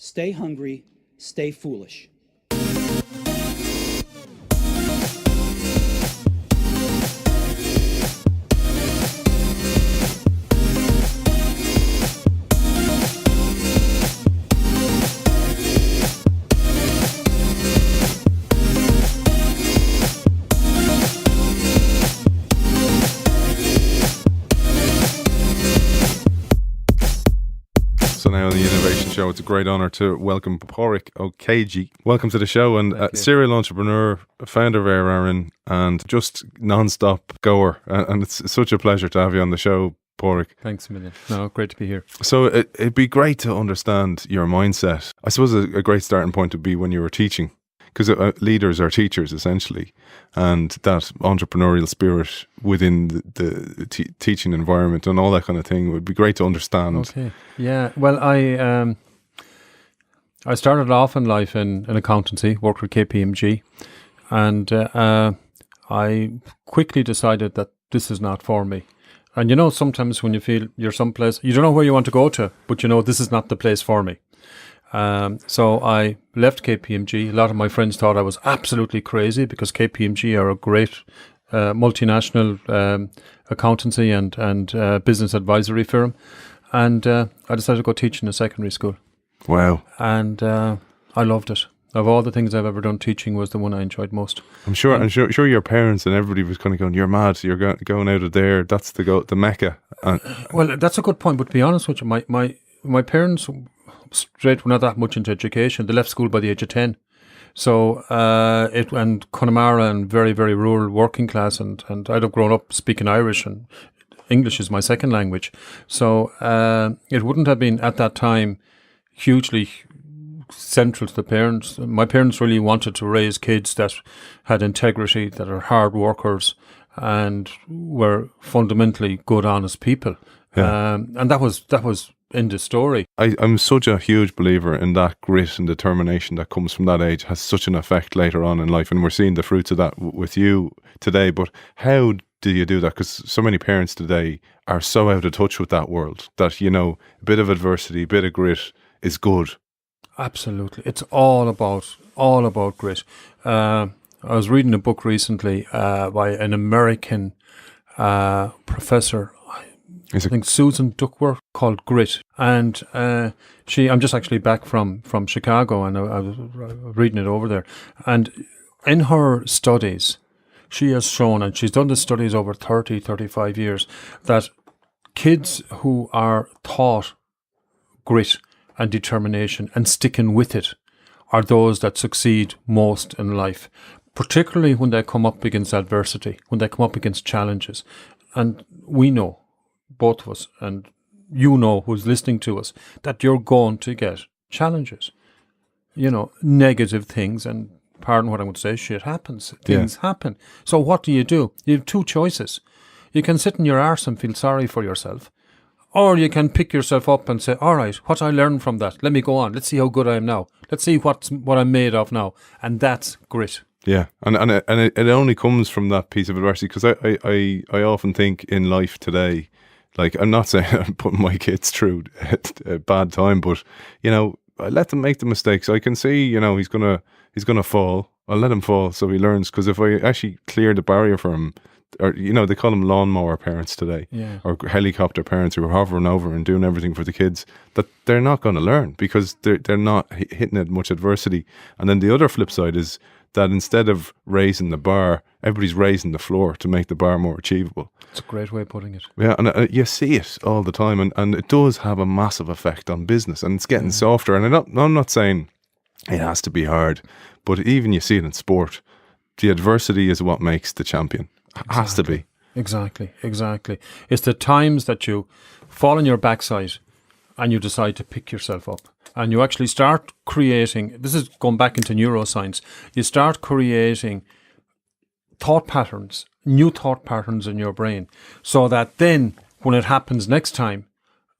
stay hungry, stay foolish. Now on the Innovation Show, it's a great honour to welcome Padraig O'Keefe. Welcome to the show, and serial entrepreneur, founder of Aaron, and just non-stop goer. And it's such a pleasure to have you on the show, Padraig. Thanks a million. No, great to be here. So it'd be great to understand your mindset. I suppose a great starting point would be when you were teaching, because leaders are teachers essentially, and that entrepreneurial spirit within the teaching environment and all that kind of thing would be great to understand. Okay, yeah. Well, I started off in life in accountancy, worked with KPMG, and I quickly decided that this is not for me. And you know, sometimes when you feel you're someplace, you don't know where you want to go to, but you know, this is not the place for me. So I left KPMG. A lot of my friends thought I was absolutely crazy because KPMG are a great multinational accountancy and business advisory firm. And I decided to go teach in a secondary school. Wow. And I loved it. Of all the things I've ever done, teaching was the one I enjoyed most. I'm sure your parents and everybody was kind of going, "You're mad, you're going out of there, that's the Mecca." Well, that's a good point, but to be honest with you, my parents straight were not that much into education. They left school by the age of 10. So and Connemara and very, very rural working class, and I'd have grown up speaking Irish, and English is my second language. So it wouldn't have been at that time hugely central to the parents. My parents really wanted to raise kids that had integrity, that are hard workers, and were fundamentally good, honest people. Yeah. And that was in the story. I'm such a huge believer in that grit and determination that comes from that age has such an effect later on in life, and we're seeing the fruits of that with you today. But how do you do that? Because so many parents today are so out of touch with that world that, you know, a bit of adversity, a bit of grit is good. Absolutely. It's all about grit. I was reading a book recently by an American professor, I think Susan Duckworth, called Grit. And I'm just actually back from Chicago, and I was reading it over there. And in her studies, she has shown, and she's done the studies over 35 years, that kids who are taught grit and determination and sticking with it are those that succeed most in life, particularly when they come up against adversity, when they come up against challenges. And we know, both of us, and you know who's listening to us, that you're going to get challenges, you know, negative things, and pardon what I'm going to say, shit happens, things happen. So what do? You have two choices. You can sit in your arse and feel sorry for yourself, or you can pick yourself up and say, all right, what I learned from that, let me go on, let's see how good I am now, let's see what I'm made of now. And that's grit. Yeah, and it only comes from that piece of adversity, because I often think in life today, like, I'm not saying I'm putting my kids through a bad time, but, you know, I let them make the mistakes. I can see, you know, he's gonna fall. I'll let him fall so he learns, because if I actually clear the barrier for him, or, you know, they call them lawnmower parents today, or helicopter parents who are hovering over and doing everything for the kids, that they're not going to learn because they're not hitting it much adversity. And then the other flip side is that instead of raising the bar, everybody's raising the floor to make the bar more achievable. It's a great way of putting it. Yeah, and you see it all the time, and it does have a massive effect on business, and it's getting softer. And I'm not saying it has to be hard, but even you see it in sport, the adversity is what makes the champion. It has to be. Exactly. It's the times that you fall on your backside and you decide to pick yourself up, and you actually start creating, this is going back into neuroscience, you start creating thought patterns, new thought patterns in your brain, so that then when it happens next time,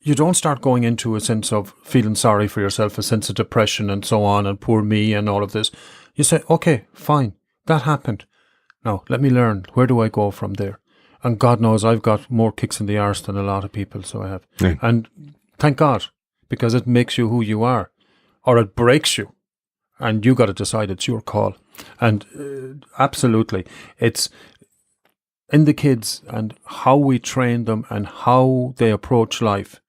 you don't start going into a sense of feeling sorry for yourself, a sense of depression and so on, and poor me and all of this. You say, okay, fine, that happened. Now, let me learn. Where do I go from there? And God knows I've got more kicks in the arse than a lot of people, so I have. Yeah. And thank God, because it makes you who you are. or it breaks you, and you got to decide it's your call. And absolutely, it's in the kids and how we train them and how they approach life.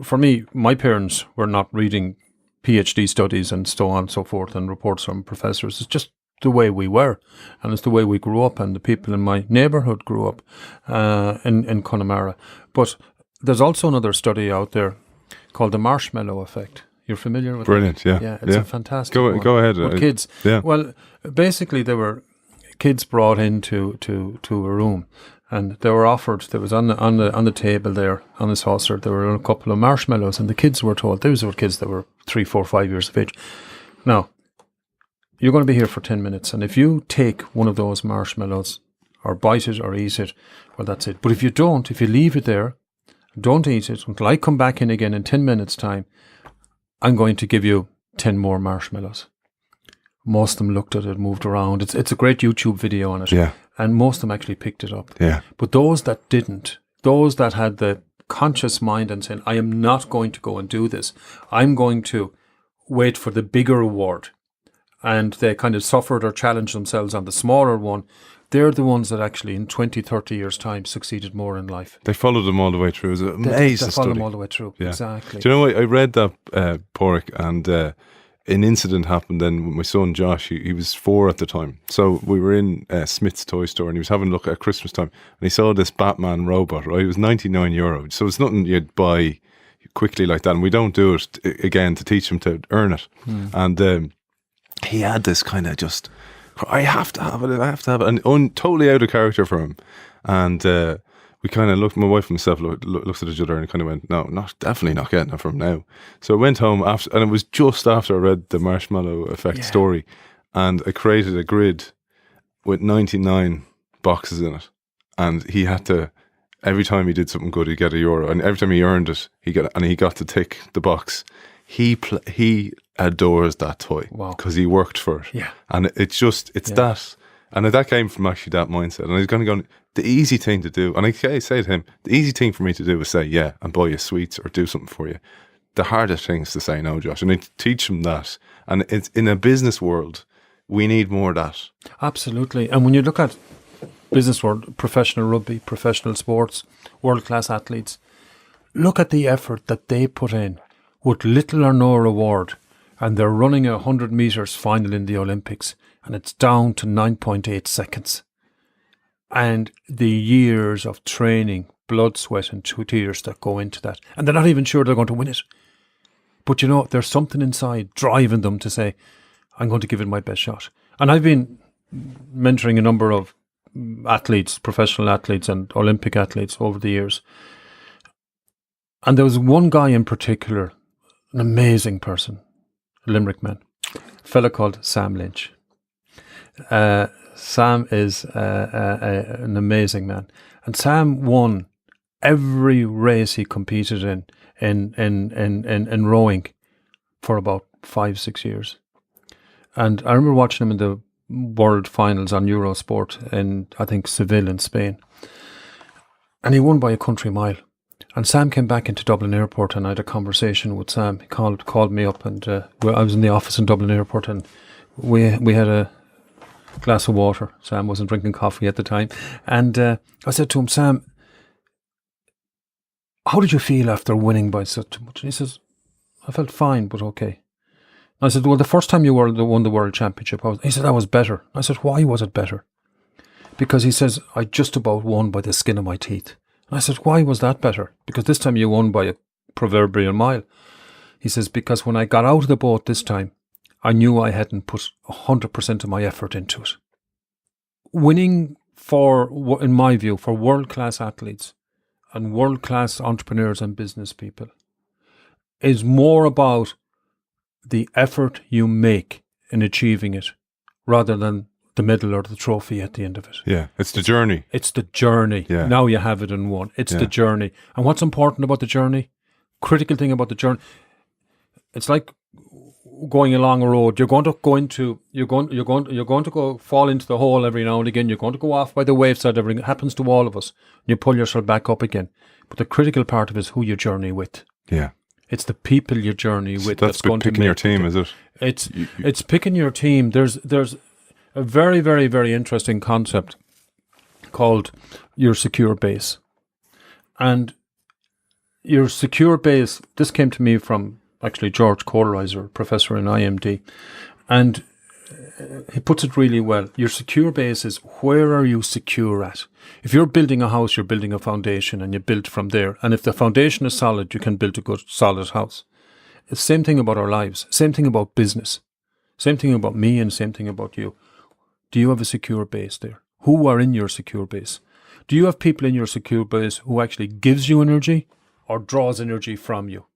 For me, my parents were not reading PhD studies and so on and so forth and reports from professors. It's just the way we were, and it's the way we grew up, and the people in my neighbourhood grew up in Connemara. But there's also another study out there called the marshmallow effect. You're familiar with Brilliant, it? yeah. Yeah, it's a fantastic one. Go ahead. With kids. Yeah. Well, basically, there were kids brought into a room, and they were offered. There was on the table there, on the saucer, there were a couple of marshmallows, and the kids were told, these were kids that were 3, 4, 5 years of age. Now, you're going to be here for 10 minutes, and if you take one of those marshmallows, or bite it, or eat it, well, that's it. But if you don't, if you leave it there, don't eat it until I come back in again in 10 minutes' time, I'm going to give you 10 more marshmallows. Most of them looked at it, moved around. It's a great YouTube video on it. Yeah. And most of them actually picked it up. Yeah. But those that didn't, those that had the conscious mind and saying, I am not going to go and do this. I'm going to wait for the bigger reward. And they kind of suffered or challenged themselves on the smaller one. They're the ones that actually in 20, 30 years' time succeeded more in life. They followed them all the way through. It was an amazing They followed them all the way through. Yeah. Exactly. Do you know what? I read that, Padraig, and an incident happened then with my son Josh. He was 4 at the time. So we were in Smith's toy store, and he was having a look at Christmas time, and he saw this Batman robot, right? It was €99. So it's nothing you'd buy quickly like that. And we don't do it, again, to teach him to earn it. And he had this kind of just, I have to have it, and totally out of character for him. And we kind of looked, my wife and myself looked at each other and kind of went, no, definitely not getting it from now. So I went home after, and it was just after I read the Marshmallow Effect story, and I created a grid with 99 boxes in it, and he had to, every time he did something good, he'd get €1, and every time he earned it, he got to tick the box. He adores that toy because he worked for it. Yeah. And it's that. And that came from actually that mindset. And I was going to go, the easy thing to do, and I say to him, the easy thing for me to do is say, yeah, and buy you sweets or do something for you. The hardest thing is to say no, Josh. And I teach him that. And it's in a business world, we need more of that. Absolutely. And when you look at business world, professional rugby, professional sports, world-class athletes, look at the effort that they put in with little or no reward, and they're running a 100 metres final in the Olympics, and it's down to 9.8 seconds. And the years of training, blood, sweat and tears that go into that, and they're not even sure they're going to win it. But you know, there's something inside driving them to say, I'm going to give it my best shot. And I've been mentoring a number of athletes, professional athletes and Olympic athletes over the years. And there was one guy in particular, an amazing person, a Limerick man, a fella called Sam Lynch. Sam is an amazing man. And Sam won every race he competed in rowing for about 5-6 years. And I remember watching him in the World Finals on Eurosport in, I think, Seville in Spain. And he won by a country mile. And Sam came back into Dublin Airport, and I had a conversation with Sam. He called me up, and I was in the office in Dublin Airport, and we had a glass of water. Sam wasn't drinking coffee at the time. And I said to him, Sam, how did you feel after winning by such much? And he says, I felt fine, but okay. I said, well, the first time you won the World Championship, he said, that was better. I said, why was it better? Because he says, I just about won by the skin of my teeth. And I said, why was that better? Because this time you won by a proverbial mile. He says, because when I got out of the boat this time, I knew I hadn't put 100% of my effort into it. Winning in my view, for world-class athletes and world-class entrepreneurs and business people is more about the effort you make in achieving it rather than the medal or the trophy at the end of it. Yeah, it's the journey. It's the journey. Yeah. Now you have it in one. It's the journey. And what's important about the journey? Critical thing about the journey, it's like going along a road. You're going to go fall into the hole every now and again. You're going to go off by the waveside. Everything it happens to all of us. You pull yourself back up again. But the critical part of it is who you journey with. Yeah. It's the people you journey with That's going to make picking your team, is it? It's picking your team. There's a very, very, very interesting concept called your secure base. And your secure base, this came to me from actually George Kohlreiser, professor in IMD, and he puts it really well. Your secure base is, where are you secure at? If you're building a house, you're building a foundation and you build from there. And if the foundation is solid, you can build a good, solid house. It's the same thing about our lives, same thing about business, same thing about me and same thing about you. Do you have a secure base there? Who are in your secure base? Do you have people in your secure base who actually gives you energy or draws energy from you?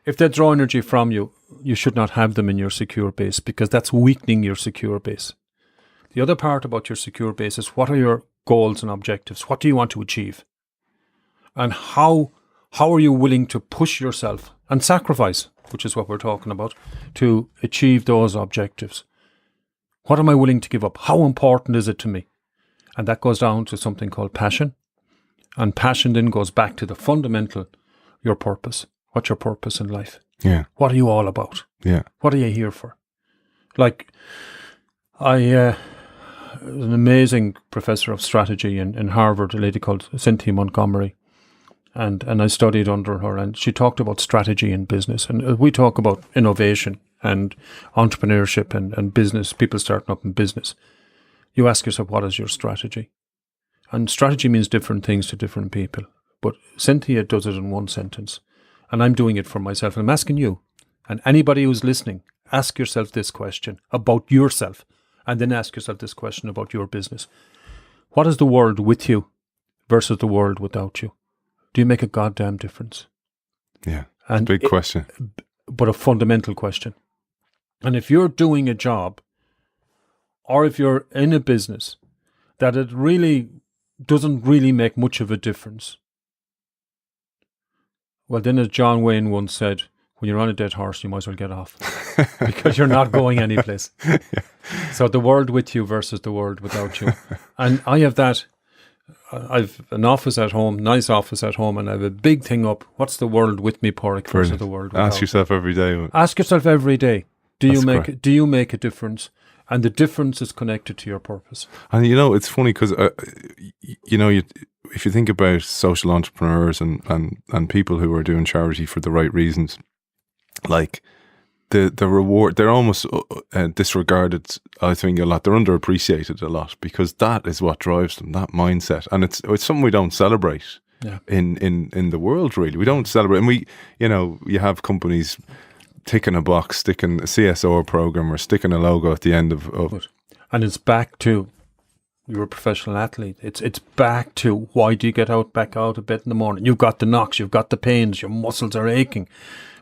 If they draw energy from you, you should not have them in your secure base, because that's weakening your secure base. The other part about your secure base is, what are your goals and objectives? What do you want to achieve? And how are you willing to push yourself and sacrifice, which is what we're talking about, to achieve those objectives? What am I willing to give up? How important is it to me? And that goes down to something called passion. And passion then goes back to the fundamental, your purpose. What's your purpose in life? Yeah. What are you all about? Yeah. What are you here for? Like, an amazing professor of strategy in Harvard, a lady called Cynthia Montgomery, and I studied under her, and she talked about strategy in business. And we talk about innovation and entrepreneurship and business, people starting up in business. You ask yourself, what is your strategy? And strategy means different things to different people. But Cynthia does it in one sentence. And I'm doing it for myself. And I'm asking you, and anybody who's listening, ask yourself this question about yourself. And then ask yourself this question about your business. What is the world with you versus the world without you? Do you make a goddamn difference? Yeah. And big question. But a fundamental question. And if you're doing a job, or if you're in a business that it really doesn't really make much of a difference, well, then as John Wayne once said, when you're on a dead horse, you might as well get off, because you're not going anyplace. Yeah. So the world with you versus the world without you. And I have that. I've an office at home, nice office at home, and I have a big thing up. What's the world with me, Padraig, versus the world without? Ask yourself every day. Ask yourself every day. Do you make a difference? And the difference is connected to your purpose. And it's funny because if you think about social entrepreneurs and people who are doing charity for the right reasons, like the reward, they're almost disregarded. I think a lot. They're underappreciated a lot, because that is what drives them. That mindset, and it's something we don't celebrate. Yeah. In the world, really, we don't celebrate. And you have companies ticking a box, sticking a CSR program, or sticking a logo at the end of. And it's back to, you're a professional athlete. It's back to, why do you get back out of bed in the morning? You've got the knocks, you've got the pains, your muscles are aching,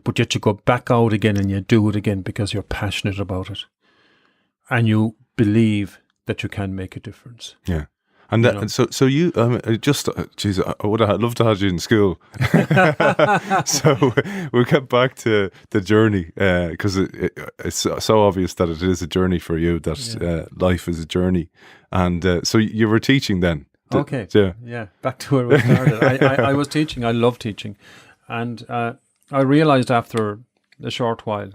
but yet you go back out again and you do it again because you're passionate about it, and you believe that you can make a difference. Yeah. And so you geez, I would have loved to have you in school. So we'll get back to the journey, because it's so obvious that it is a journey for you. That life is a journey, and so you were teaching then. Okay. Yeah. Back to where we started. I was teaching. I love teaching, and I realized after a short while,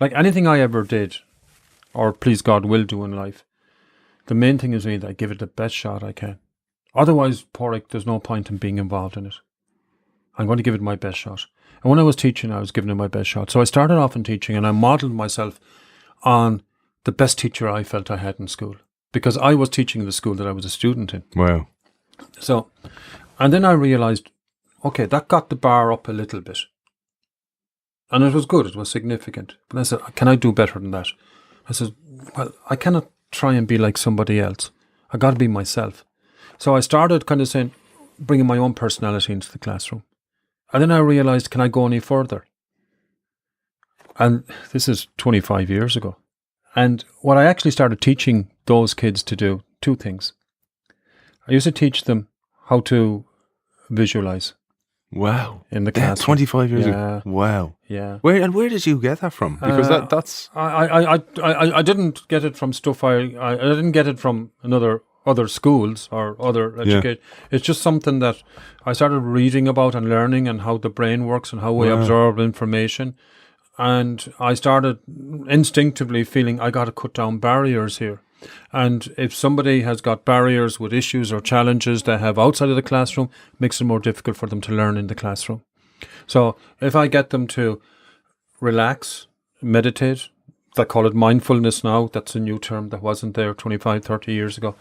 like anything I ever did, or please God will do in life, the main thing is really that I give it the best shot I can. Otherwise, Padraig, there's no point in being involved in it. I'm going to give it my best shot. And when I was teaching, I was giving it my best shot. So I started off in teaching, and I modelled myself on the best teacher I felt I had in school, because I was teaching the school that I was a student in. Wow. So, and then I realised, okay, that got the bar up a little bit. And it was good, it was significant. But I said, can I do better than that? I said, well, I cannot try and be like somebody else. I got to be myself. So I started kind of saying, bringing my own personality into the classroom. And then I realised, can I go any further? And this is 25 years ago. And what I actually started teaching those kids to do, two things. I used to teach them how to visualise. Wow. In the classroom. 25 years ago. Wow. Yeah. Where did you get that from? Because that's... I didn't get it from stuff. I didn't get it from another other schools or other education. It's just something that I started reading about and learning, and how the brain works and how we absorb information. And I started instinctively feeling I got to cut down barriers here. And if somebody has got barriers with issues or challenges they have outside of the classroom, it makes it more difficult for them to learn in the classroom. So if I get them to relax, meditate, they call it mindfulness now, that's a new term that wasn't there 25, 30 years ago.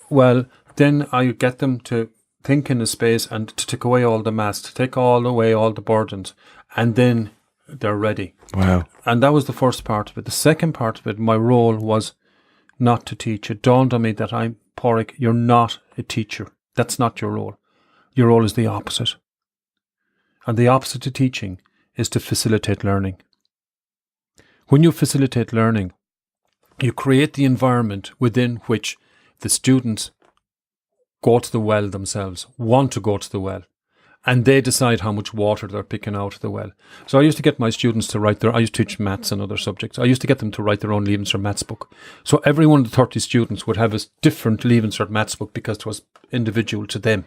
Well, then I get them to think in a space and to take away all the masks, to take away all the burdens, and then they're ready. Wow. And that was the first part of it. The second part of it, my role was not to teach. It dawned on me that Padraig, you're not a teacher. That's not your role. Your role is the opposite. And the opposite to teaching is to facilitate learning. When you facilitate learning, you create the environment within which the students go to the well themselves, want to go to the well, and they decide how much water they're picking out of the well. So I used to get my students to write I used to teach maths and other subjects. I used to get them to write their own Leaving Cert maths book. So every one of the 30 students would have a different Leaving Cert maths book because it was individual to them.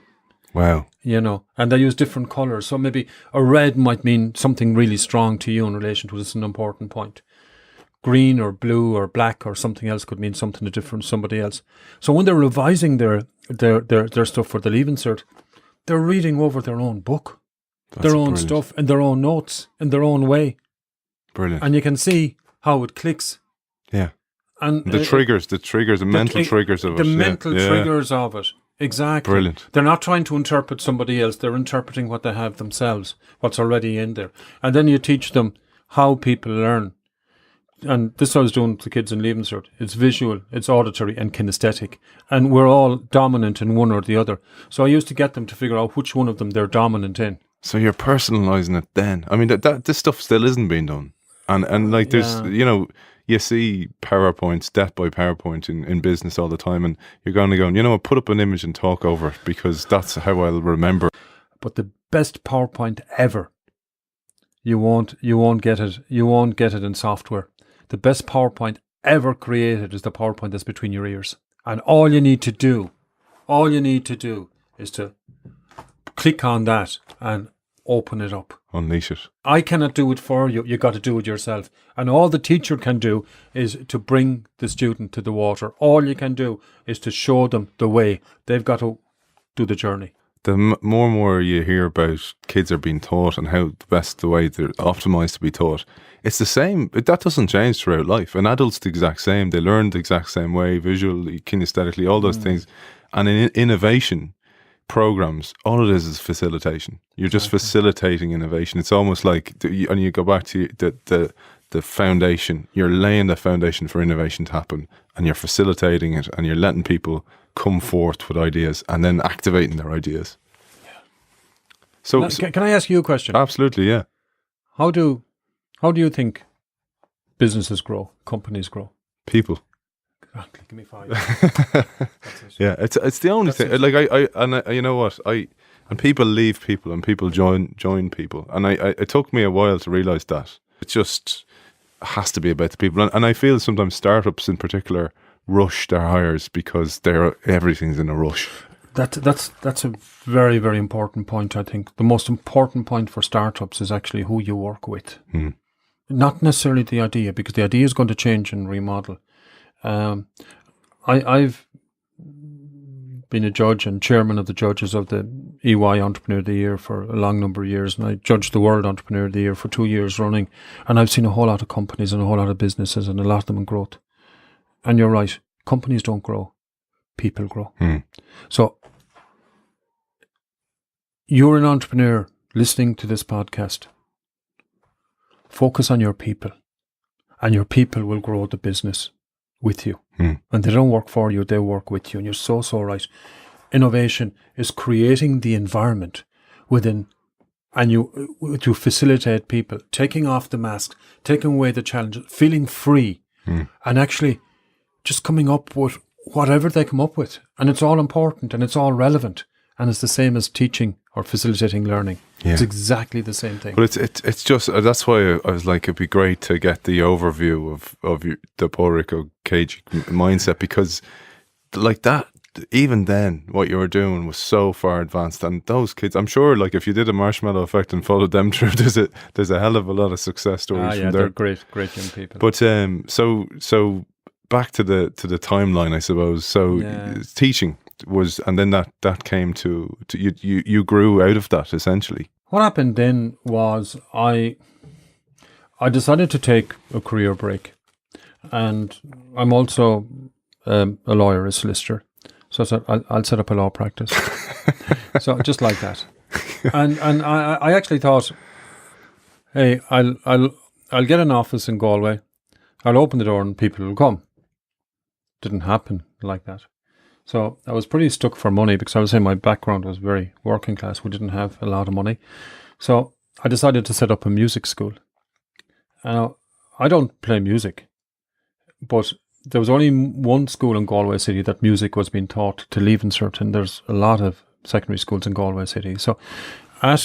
Wow. And they use different colours. So maybe a red might mean something really strong to you in relation to this, an important point. Green or blue or black or something else could mean something different to somebody else. So when they're revising their stuff for the Leaving Cert, they're reading over their own book, their own stuff, and their own notes in their own way. Brilliant. And you can see how it clicks. Yeah. And the mental triggers of it. The mental triggers of it. Exactly. Brilliant. They're not trying to interpret somebody else. They're interpreting what they have themselves, what's already in there. And then you teach them how people learn. And this I was doing to kids in Leaving Cert. It's visual, it's auditory and kinesthetic. And we're all dominant in one or the other. So I used to get them to figure out which one of them they're dominant in. So you're personalising it then. I mean, that this stuff still isn't being done. And like there's, you see PowerPoints, death by PowerPoint in business all the time. And you're going to go, put up an image and talk over it because that's how I'll remember. But the best PowerPoint ever, you won't get it in software. The best PowerPoint ever created is the PowerPoint that's between your ears. And all you need to do is to click on that and open it up. Unleash it. I cannot do it for you. You got to do it yourself. And all the teacher can do is to bring the student to the water. All you can do is to show them the way. They've got to do the journey. The more and more you hear about kids are being taught and how the way they're optimized to be taught, it's the same. That doesn't change throughout life. An adult's the exact same. They learn the exact same way, visually, kinesthetically, all those things. And in innovation programs, all it is facilitation. You're just facilitating innovation. It's almost like, and you go back to the foundation. You're laying the foundation for innovation to happen, and you're facilitating it, and you're letting people come forth with ideas and then activating their ideas. Yeah. So, now, can I ask you a question? Absolutely, yeah. How do you think businesses grow, companies grow? People. Exactly. Give me 5. Yeah, it's the only thing. Like you know what? And people leave people, and people join people, and it took me a while to realize that it just has to be about the people, and I feel sometimes startups in particular rush their hires because everything's in a rush. That's a very, very important point. I think the most important point for startups is actually who you work with, not necessarily the idea, because the idea is going to change and remodel. I've been a judge and chairman of the judges of the EY Entrepreneur of the Year for a long number of years, and I judged the World Entrepreneur of the Year for 2 years running, and I've seen a whole lot of companies and a whole lot of businesses, and a lot of them in growth. And you're right, companies don't grow, people grow. So you're an entrepreneur listening to this podcast. Focus on your people, and your people will grow the business with you. And they don't work for you, they work with you. And you're so right. Innovation is creating the environment within, and to facilitate people, taking off the mask, taking away the challenges, feeling free, and actually just coming up with whatever they come up with. And it's all important and it's all relevant. And it's the same as teaching or facilitating learning. Yeah. It's exactly the same thing. But it's just, that's why I was like, it'd be great to get the overview of the Padraig KG mindset, because like that even then, what you were doing was so far advanced, and those kids, I'm sure, like if you did a marshmallow effect and followed them through, there's a hell of a lot of success stories from there. They're great young people. But so back to the timeline, I suppose. So teaching was, and then that came to you grew out of that essentially. What happened then was I decided to take a career break, and I'm also a lawyer, a solicitor. So I said, I'll set up a law practice. So just like that. And I actually thought, hey, I'll get an office in Galway. I'll open the door and people will come. Didn't happen like that. So I was pretty stuck for money because I was saying my background was very working class. We didn't have a lot of money. So I decided to set up a music school. Now, I don't play music, but there was only one school in Galway City that music was being taught to leaving cert, and there's a lot of secondary schools in Galway City. So at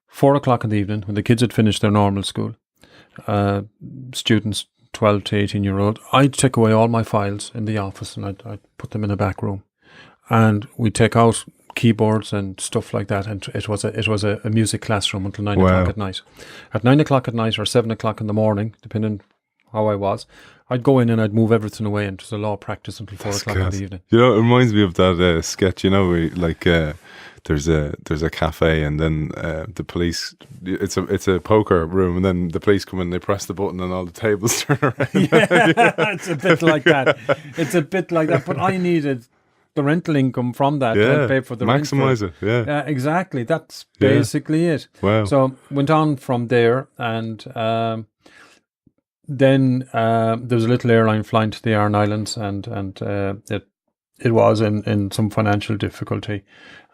4 o'clock in the evening, when the kids had finished their normal school, students 12 to 18-year-old, I'd take away all my files in the office and I'd put them in a back room. And we'd take out keyboards and stuff like that, and it was a music classroom until 9 o'clock at night. At 9 o'clock at night or 7 o'clock in the morning, depending how I was, I'd go in and I'd move everything away, and it was a law practice until 4 o'clock in the evening. You know, it reminds me of that sketch, you know, where, like there's a cafe, and then the police, it's a poker room, and then the police come in, they press the button and all the tables turn around. Yeah, it's a bit like that. It's a bit like that, but I needed the rental income from that to pay for the maximize rent. Yeah, exactly. That's basically it. Wow. So went on from there, and then there was a little airline flying to the Aran Islands, and it was in some financial difficulty,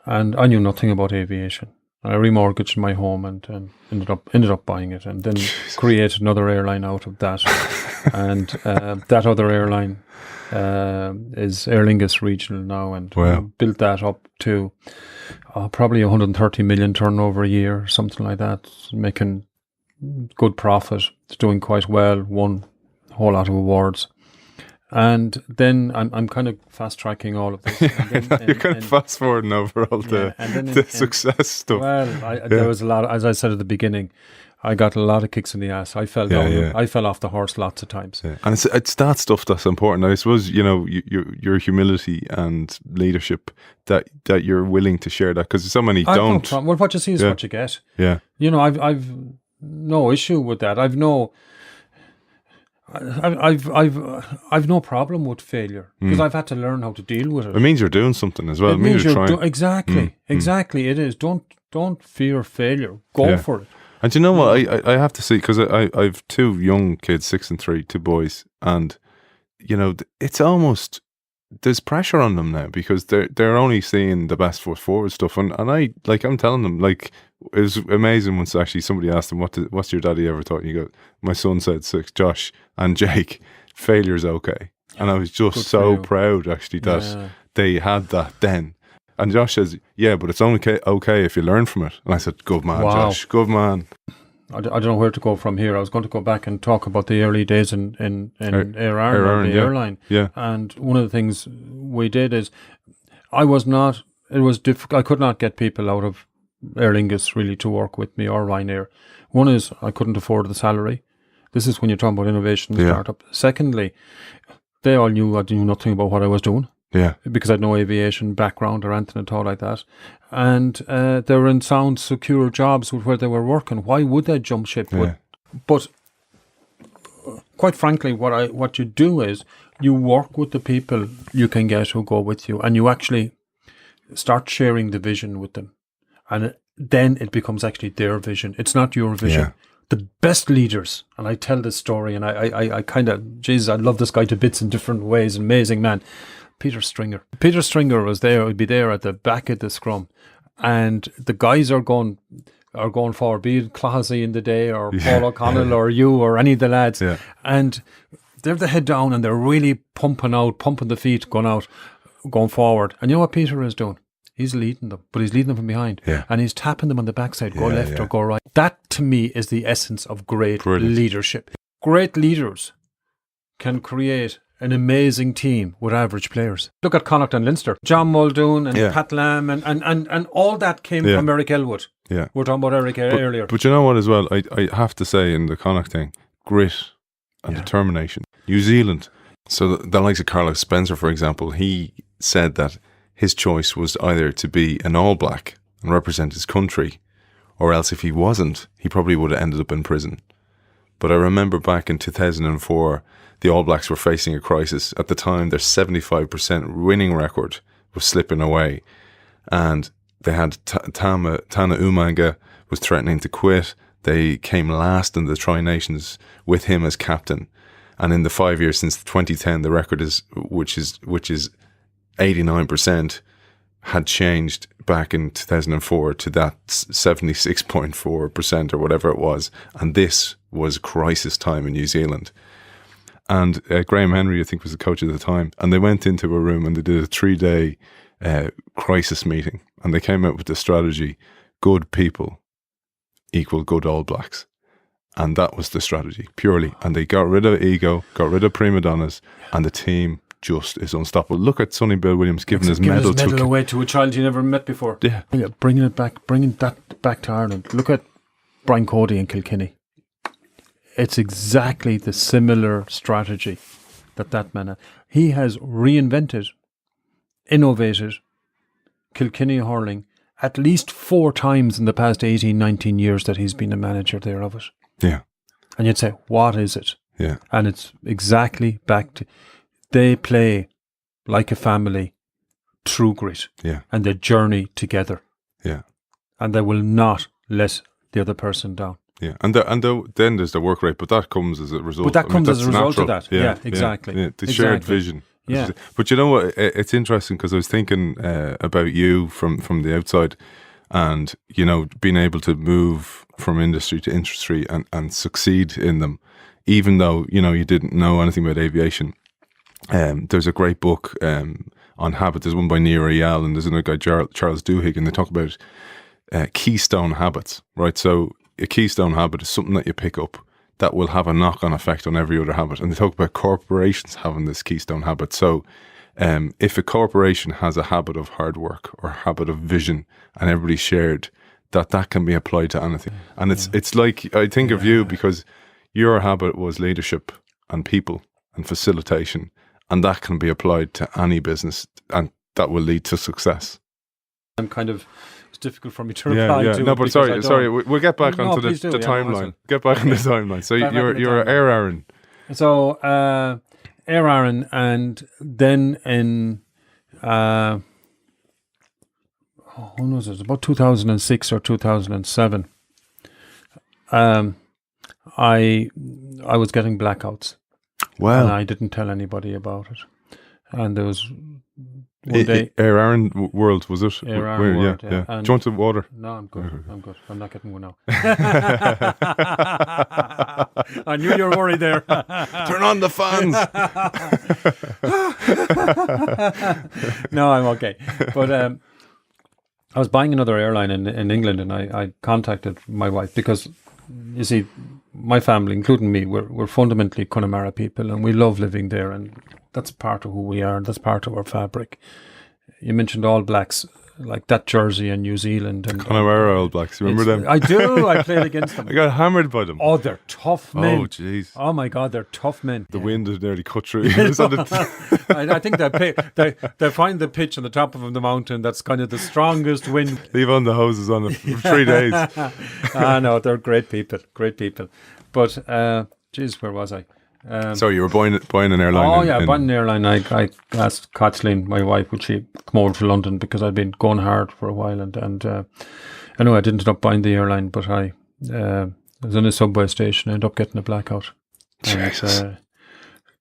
and I knew nothing about aviation. I remortgaged my home and ended up buying it, and then created another airline out of that, and that other airline is Aer Lingus Regional now, and built that up to probably 130 million turnover a year, something like that, making good profit. It's doing quite well, won a whole lot of awards. And then I'm kind of fast tracking all of this. And then, you're kind of fast forwarding over all the success stuff. Well, there was a lot, as I said at the beginning, I got a lot of kicks in the ass. I fell down. I fell off the horse lots of times. Yeah. And it's that stuff that's important. I suppose, you know, your humility and leadership, that you're willing to share that, because so many don't. No, well, what you see is what you get. Yeah. You know, I've no issue with that. I've no problem with failure, because I've had to learn how to deal with it. It means you're doing something as well. It means you're trying. Exactly. It is. Don't fear failure. Go for it. And you know what? I have to see, because I've two young kids, 6 and 3, two boys, and you know, it's almost, there's pressure on them now, because they're only seeing the best foot forward stuff, and I'm telling them, like, it was amazing once actually somebody asked them, what's your daddy ever taught you? My son said, Josh and Jake, failure's okay. And I was just so proud actually that they had that then. And Josh says, yeah, but it's only okay if you learn from it. And I said, good man, Josh, good man. I don't know where to go from here. I was going to go back and talk about the early days in Aer Aran, the airline. Yeah. And one of the things we did is, it was difficult. I could not get people out of Aer Lingus really to work with me, or Ryanair. One is, I couldn't afford the salary. This is when you're talking about innovation and startup. Secondly, they all knew I knew nothing about what I was doing. Yeah. Because I had no aviation background or anything at all like that. And they were in sound, secure jobs with where they were working. Why would they jump ship? Yeah. But quite frankly, what you do is you work with the people you can get who go with you, and you actually start sharing the vision with them. And then it becomes actually their vision. It's not your vision. Yeah. The best leaders, and I tell this story, and I kind of, Jesus, I love this guy to bits in different ways, amazing man. Peter Stringer was there. He'd be there at the back of the scrum, and the guys are going forward, be it Clohessy in the day, or Paul O'Connell, or you, or any of the lads, and they're the head down, and they're really pumping the feet, going forward. And you know what Peter is doing? He's leading them, but he's leading them from behind, and he's tapping them on the backside, go left or go right. That to me is the essence of great leadership. Great leaders can create an amazing team with average players. Look at Connacht and Leinster. John Muldoon and Pat Lam and all that came from Eric Elwood. Yeah. We were talking about Eric earlier. But you know what as well? I have to say in the Connacht thing, grit and determination. New Zealand. So the likes of Carlos Spencer, for example, he said that his choice was either to be an All Black and represent his country, or else if he wasn't, he probably would have ended up in prison. But I remember back in 2004, the All Blacks were facing a crisis. At the time, their 75% winning record was slipping away. And they had Tana Umanga was threatening to quit. They came last in the Tri-Nations with him as captain. And in the 5 years since 2010, the record is, which is 89%, had changed back in 2004 to that 76.4% or whatever it was. And this was crisis time in New Zealand. And Graham Henry, I think, was the coach at the time. And they went into a room and they did a 3-day crisis meeting. And they came out with the strategy, good people equal good All Blacks. And that was the strategy, purely. And they got rid of ego, got rid of prima donnas, and the team just is unstoppable. Look at Sonny Bill Williams giving his medal away to a child you never met before. Yeah. Bringing that back to Ireland. Look at Brian Cody and Kilkenny. It's exactly the similar strategy that man had. He has reinvented, innovated Kilkenny hurling at least 4 times in the past 18, 19 years that he's been a manager there of it. Yeah. And you'd say, what is it? Yeah. And it's exactly back to, they play like a family through grit. Yeah. And they journey together. Yeah. And they will not let the other person down. Yeah, and then there's the work rate, but that comes as a result. But that comes as a result of that. Yeah, exactly. Yeah, the shared vision. Yeah. But you know what? It's interesting because I was thinking about you from the outside, and you know, being able to move from industry to industry and succeed in them, even though you know you didn't know anything about aviation. There's a great book on habit. There's one by Nir Eyal and there's another guy, Charles Duhigg, and they talk about keystone habits, right? So a keystone habit is something that you pick up that will have a knock-on effect on every other habit. And they talk about corporations having this keystone habit. So if a corporation has a habit of hard work or habit of vision and everybody's shared, that can be applied to anything. And it's like, I think of you because your habit was leadership and people and facilitation, and that can be applied to any business and that will lead to success. I'm kind of... It's difficult for me to reply to. No, but sorry, we'll get back onto the timeline. Get back on the timeline. So you're Air Aaron. So Air Aaron, and then in who knows, it was about 2006 or 2007. I was getting blackouts. Wow. And I didn't tell anybody about it. And there was one day, Air Aaron World, was it? Air Aaron World, yeah. Do you want some water? No, I'm good. I'm not getting one now. I knew you were worried there. Turn on the fans. No, I'm okay. But I was buying another airline in England, and I contacted my wife because, you see, my family, including me, we're fundamentally Connemara people, and we love living there, and that's part of who we are, and that's part of our fabric. You mentioned All Blacks, like that jersey in New Zealand. And Connemara All Blacks, you remember them? I do, I played against them. I got hammered by them. Oh, they're tough men. Oh, jeez. Oh, my God, they're tough men. The wind has nearly cut through. I think they find the pitch on the top of the mountain that's kind of the strongest wind. Leave on the hoses on it for 3 days. No, they're great people. But, where was I? So you were buying an airline? Buying an airline. I asked Kathleen, my wife, would she come over to London because I'd been going hard for a while, and I know I didn't end up buying the airline, but I was in a subway station. I ended up getting a blackout. Jesus. And,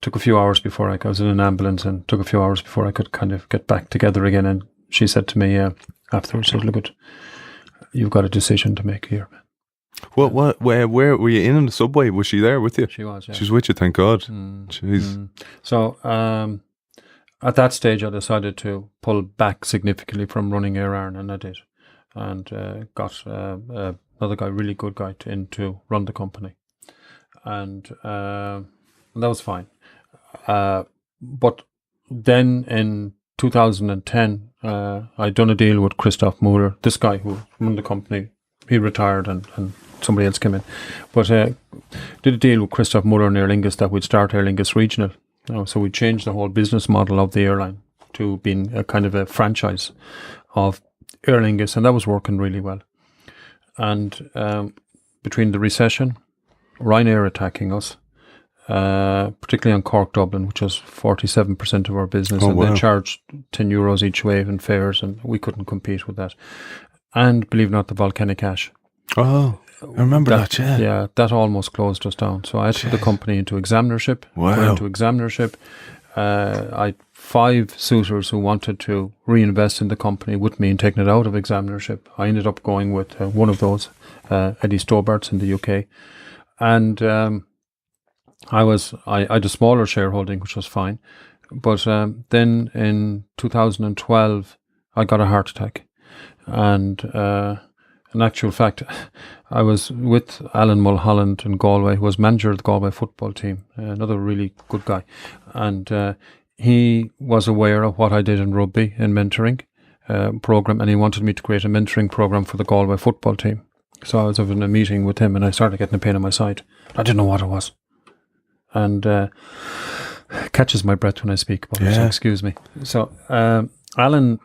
took a few hours before I was in an ambulance, and took a few hours before I could kind of get back together again. And she said to me afterwards, she said, "Look, you've got a decision to make here, man." What? Where were you in the subway? Was she there with you? She was, yeah. She was with you, thank God. Jeez. So at that stage, I decided to pull back significantly from running Air Aaron, and I did. And got another guy, really good guy, in to run the company. And that was fine. but then in 2010, I'd done a deal with Christoph Muller, this guy who run the company. He retired and somebody else came in. But did a deal with Christoph Muller and Aer Lingus that we'd start Aer Lingus Regional. So we changed the whole business model of the airline to being a kind of a franchise of Aer Lingus, and that was working really well. And between the recession, Ryanair attacking us, particularly on Cork Dublin, which was 47% of our business, and they charged €10 each way in fares, and we couldn't compete with that. And believe it or not, the volcanic ash. Oh, I remember that. Yeah, that almost closed us down. So I had to put the company into examinership. Wow. Into examinership. I had 5 suitors who wanted to reinvest in the company with me and taking it out of examinership. I ended up going with one of those, Eddie Stobart's in the UK. And I had a smaller shareholding, which was fine. But then in 2012, I got a heart attack. And in actual fact, I was with Alan Mulholland in Galway, who was manager of the Galway football team, another really good guy. And he was aware of what I did in rugby in mentoring program, and he wanted me to create a mentoring program for the Galway football team. So I was having a meeting with him, and I started getting a pain in my side. I didn't know what it was. And catches my breath when I speak about it, so excuse me. So Alan...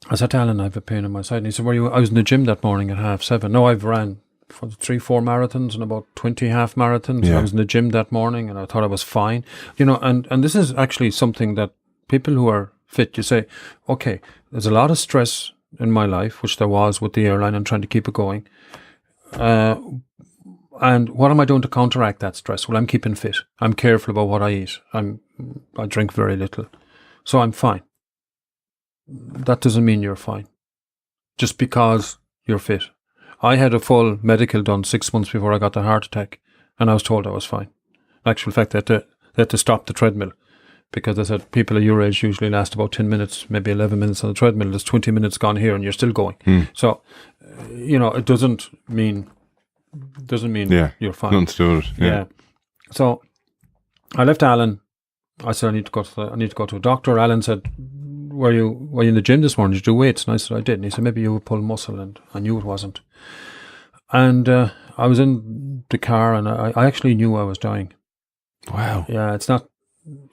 I said to Alan, I have a pain in my side. And he said, I was in the gym that morning at 7:30. No, I've ran for 3-4 marathons and about 20 half marathons. Yeah. I was in the gym that morning and I thought I was fine. And this is actually something that people who are fit, you say, okay, there's a lot of stress in my life, which there was with the airline and trying to keep it going. And what am I doing to counteract that stress? Well, I'm keeping fit. I'm careful about what I eat. I drink very little. So I'm fine. That doesn't mean you're fine. Just because you're fit. I had a full medical done 6 months before I got the heart attack, and I was told I was fine. In actual fact, they had to stop the treadmill because they said people of your age usually last about 10 minutes, maybe 11 minutes on the treadmill. There's 20 minutes gone here and you're still going. So, it doesn't mean you're fine. Nothing to do with it. Yeah. So I left Alan. I said, I need to go to a doctor. Alan said, were you in the gym this morning? Did you do weights? And I said, I did. And he said, maybe you would pull muscle. And I knew it wasn't. And I was in the car and I actually knew I was dying. Wow. Yeah, it's not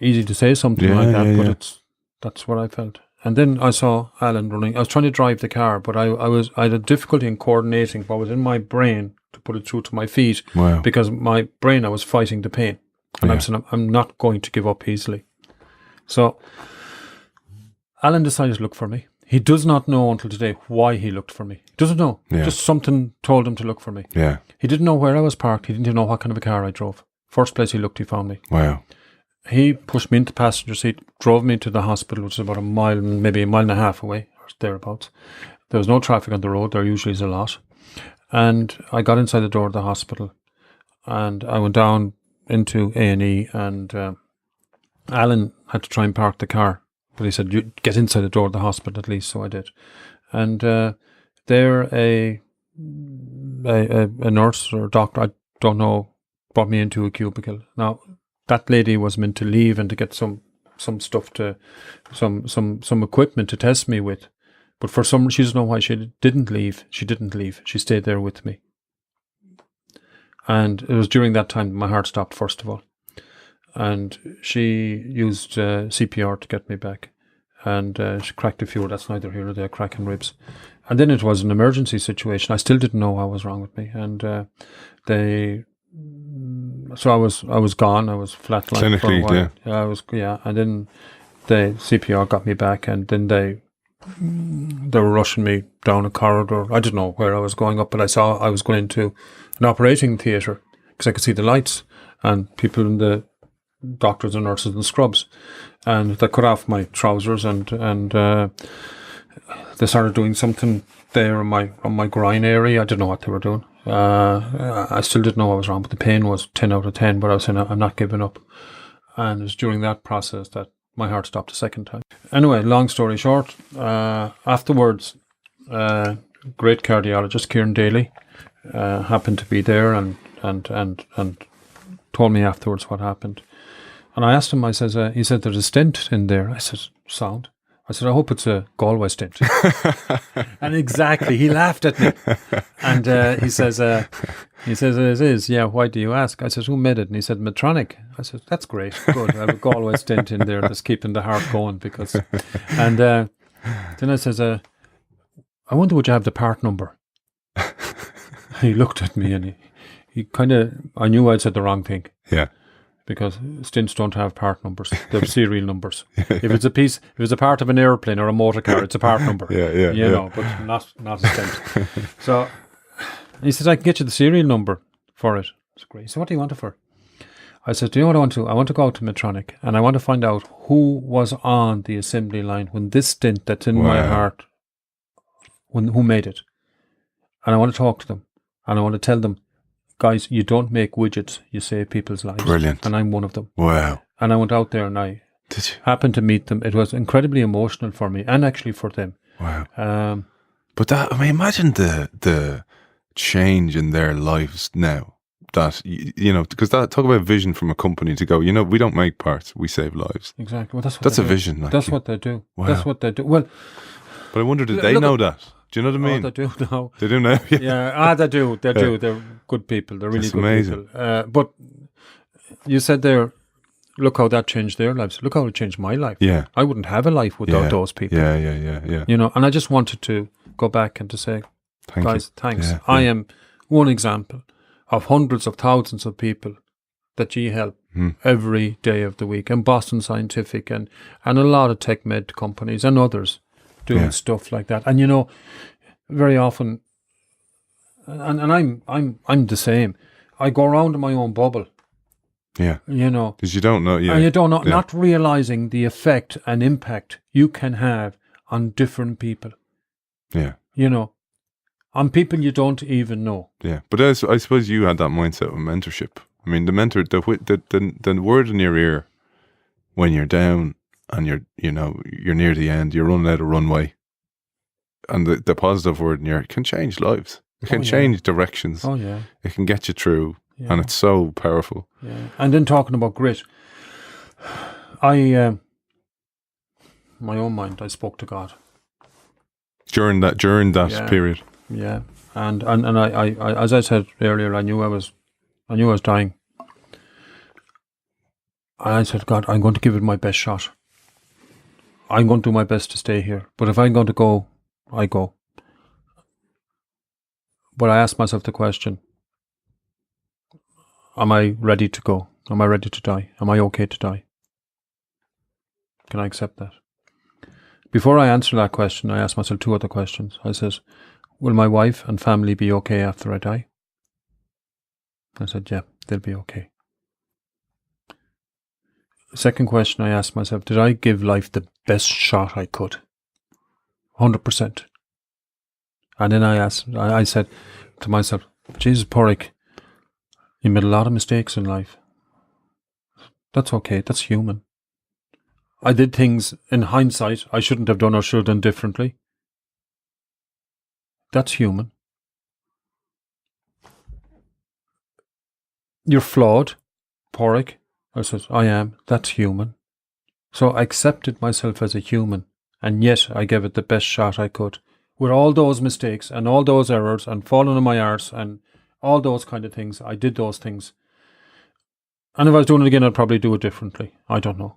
easy to say something like that, but that's what I felt. And then I saw Alan running. I was trying to drive the car, but I had a difficulty in coordinating what was in my brain to put it through to my feet. Wow. Because my brain, I was fighting the pain. And I'm saying, I'm not going to give up easily. So Alan decided to look for me. He does not know until today why he looked for me. He doesn't know. Yeah. Just something told him to look for me. Yeah. He didn't know where I was parked. He didn't even know what kind of a car I drove. First place he looked, he found me. Wow. He pushed me into the passenger seat, drove me to the hospital, which is about maybe a mile and a half away, or thereabouts. There was no traffic on the road. There usually is a lot. And I got inside the door of the hospital. And I went down into A&E, and Alan had to try and park the car. But he said, you get inside the door of the hospital at least, so I did. And there a nurse or a doctor, I don't know, brought me into a cubicle. Now, that lady was meant to leave and to get some stuff to, some equipment to test me with. But for some, she doesn't know why she didn't leave. She didn't leave. She stayed there with me. And it was during that time my heart stopped, first of all. And she used CPR to get me back. And she cracked a few, that's neither here nor there, cracking ribs. And then it was an emergency situation. I still didn't know what was wrong with me. And so I was gone. I was flatlined for a while. Yeah. And then the CPR got me back, and then they were rushing me down a corridor. I didn't know where I was going up, but I saw I was going into an operating theatre because I could see the lights and people in the doctors and nurses in scrubs, and they cut off my trousers and they started doing something there on my groin area. I didn't know what they were doing. I still didn't know what was wrong, but the pain was 10 out of 10. But I was saying I'm not giving up, and it was during that process that my heart stopped a second time. Anyway, long story short, afterwards, great cardiologist Kieran Daly happened to be there and told me afterwards what happened. And I asked him, I says, he said, there's a stent in there. I said, sound. I said, I hope it's a Galway stent. And exactly, he laughed at me. And he says, it is. Yeah, why do you ask? I said, who made it? And he said, Medtronic. I said, that's great. Good. I have a Galway stent in there that's keeping the heart going because. And then I says, I wonder would you have the part number? He looked at me and he kind of, I knew I'd said the wrong thing. Yeah. Because stints don't have part numbers; they have serial numbers. If it's a part of an airplane or a motor car, it's a part number. You know, but not a stint. So he says, I can get you the serial number for it. It's great. So what do you want it for? I said, do you know what I want to do? I want to go out to Medtronic and I want to find out who was on the assembly line when this stint that's in my heart, who made it. And I want to talk to them and I want to tell them, guys, you don't make widgets, you save people's lives. Brilliant. And I'm one of them. Wow. And I went out there and I happened to meet them. It was incredibly emotional for me and actually for them. Wow. But that, I mean, imagine the change in their lives now. That, you know, because talk about vision from a company to go, you know, we don't make parts, we save lives. Exactly. Well, that's a vision. Like, that's what they do. Wow. That's what they do. Well, but I wonder, did they know that? Do you know what I mean? Oh, they do now. They do now? Yeah, they do. They do. They're good people. They're really That's good amazing. people. But you said there, look how that changed their lives. Look how it changed my life. Yeah. I wouldn't have a life without those people. Yeah. You know, and I just wanted to go back and to say, guys, thanks. Yeah, I am one example of hundreds of thousands of people that you help every day of the week. And Boston Scientific and a lot of tech med companies and others doing stuff like that. And you know, very often, and I'm the same. I go around in my own bubble. Yeah. You know. Because you don't know. Yeah. And you don't know, not realizing the effect and impact you can have on different people. Yeah. You know, on people you don't even know. Yeah. But I suppose you had that mindset of mentorship. I mean, the mentor, the word in your ear when you're down and you're near the end, you're running out of runway. And the positive word in your ear can change lives. It can change directions. Oh, yeah. It can get you through. Yeah. And it's so powerful. Yeah. And then talking about grit, my own mind, I spoke to God. During that period. Yeah. And I as I said earlier, I knew I was dying. And I said, God, I'm going to give it my best shot. I'm going to do my best to stay here. But if I'm going to go, I go. But I asked myself the question, am I ready to go? Am I ready to die? Am I okay to die? Can I accept that? Before I answer that question, I asked myself two other questions. I said, will my wife and family be okay after I die? I said, yeah, they'll be okay. Second question I asked myself, did I give life the best shot I could? 100%. And then I said to myself, Jesus, Padraig, you made a lot of mistakes in life. That's okay, that's human. I did things in hindsight I shouldn't have done or should have done differently. That's human. You're flawed, Padraig. I said, I am. That's human. So I accepted myself as a human, and yet I gave it the best shot I could. With all those mistakes and all those errors and falling on my arse and all those kind of things, I did those things. And if I was doing it again, I'd probably do it differently. I don't know.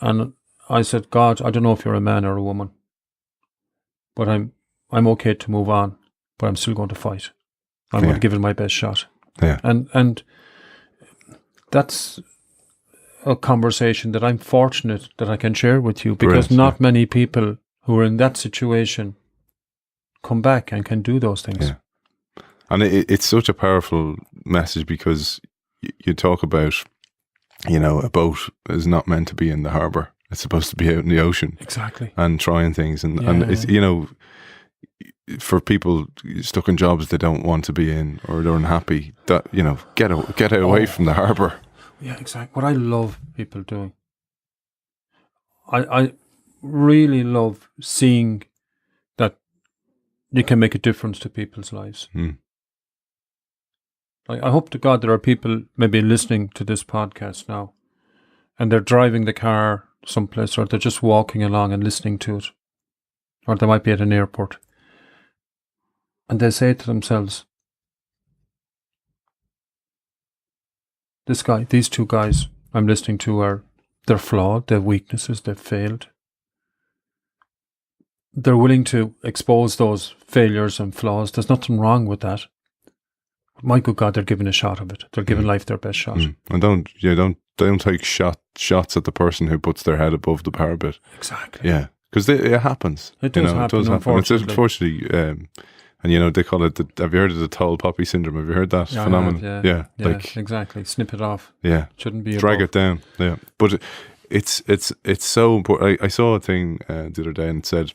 And I said, God, I don't know if you're a man or a woman, but I'm okay to move on, but I'm still going to fight. I'm going to give it my best shot. Yeah. And that's a conversation that I'm fortunate that I can share with you, because not many people who are in that situation come back and can do those things. Yeah. And it's such a powerful message, because you talk about, a boat is not meant to be in the harbour. It's supposed to be out in the ocean. Exactly. And trying things. And it's, for people stuck in jobs they don't want to be in, or they're unhappy, that, get out away from the harbour. Yeah, exactly. What I love people doing. I really love seeing that you can make a difference to people's lives. I hope to God there are people maybe listening to this podcast now, and they're driving the car someplace, or they're just walking along and listening to it, or they might be at an airport, and they say to themselves, these two guys I'm listening to they're flawed, they have weaknesses, they've failed. They're willing to expose those failures and flaws. There's nothing wrong with that. My good God, they're giving a shot of it. They're giving life their best shot. And don't take shots at the person who puts their head above the parapet. Exactly. Yeah, because it happens. It does happen. It does happen. It's unfortunately, and they call it. Have you heard of the tall poppy syndrome? Have you heard that phenomenon? Yeah, exactly. Snip it off. Yeah, shouldn't be. Drag it down. Yeah, but it's so important. I saw a thing the other day and it said,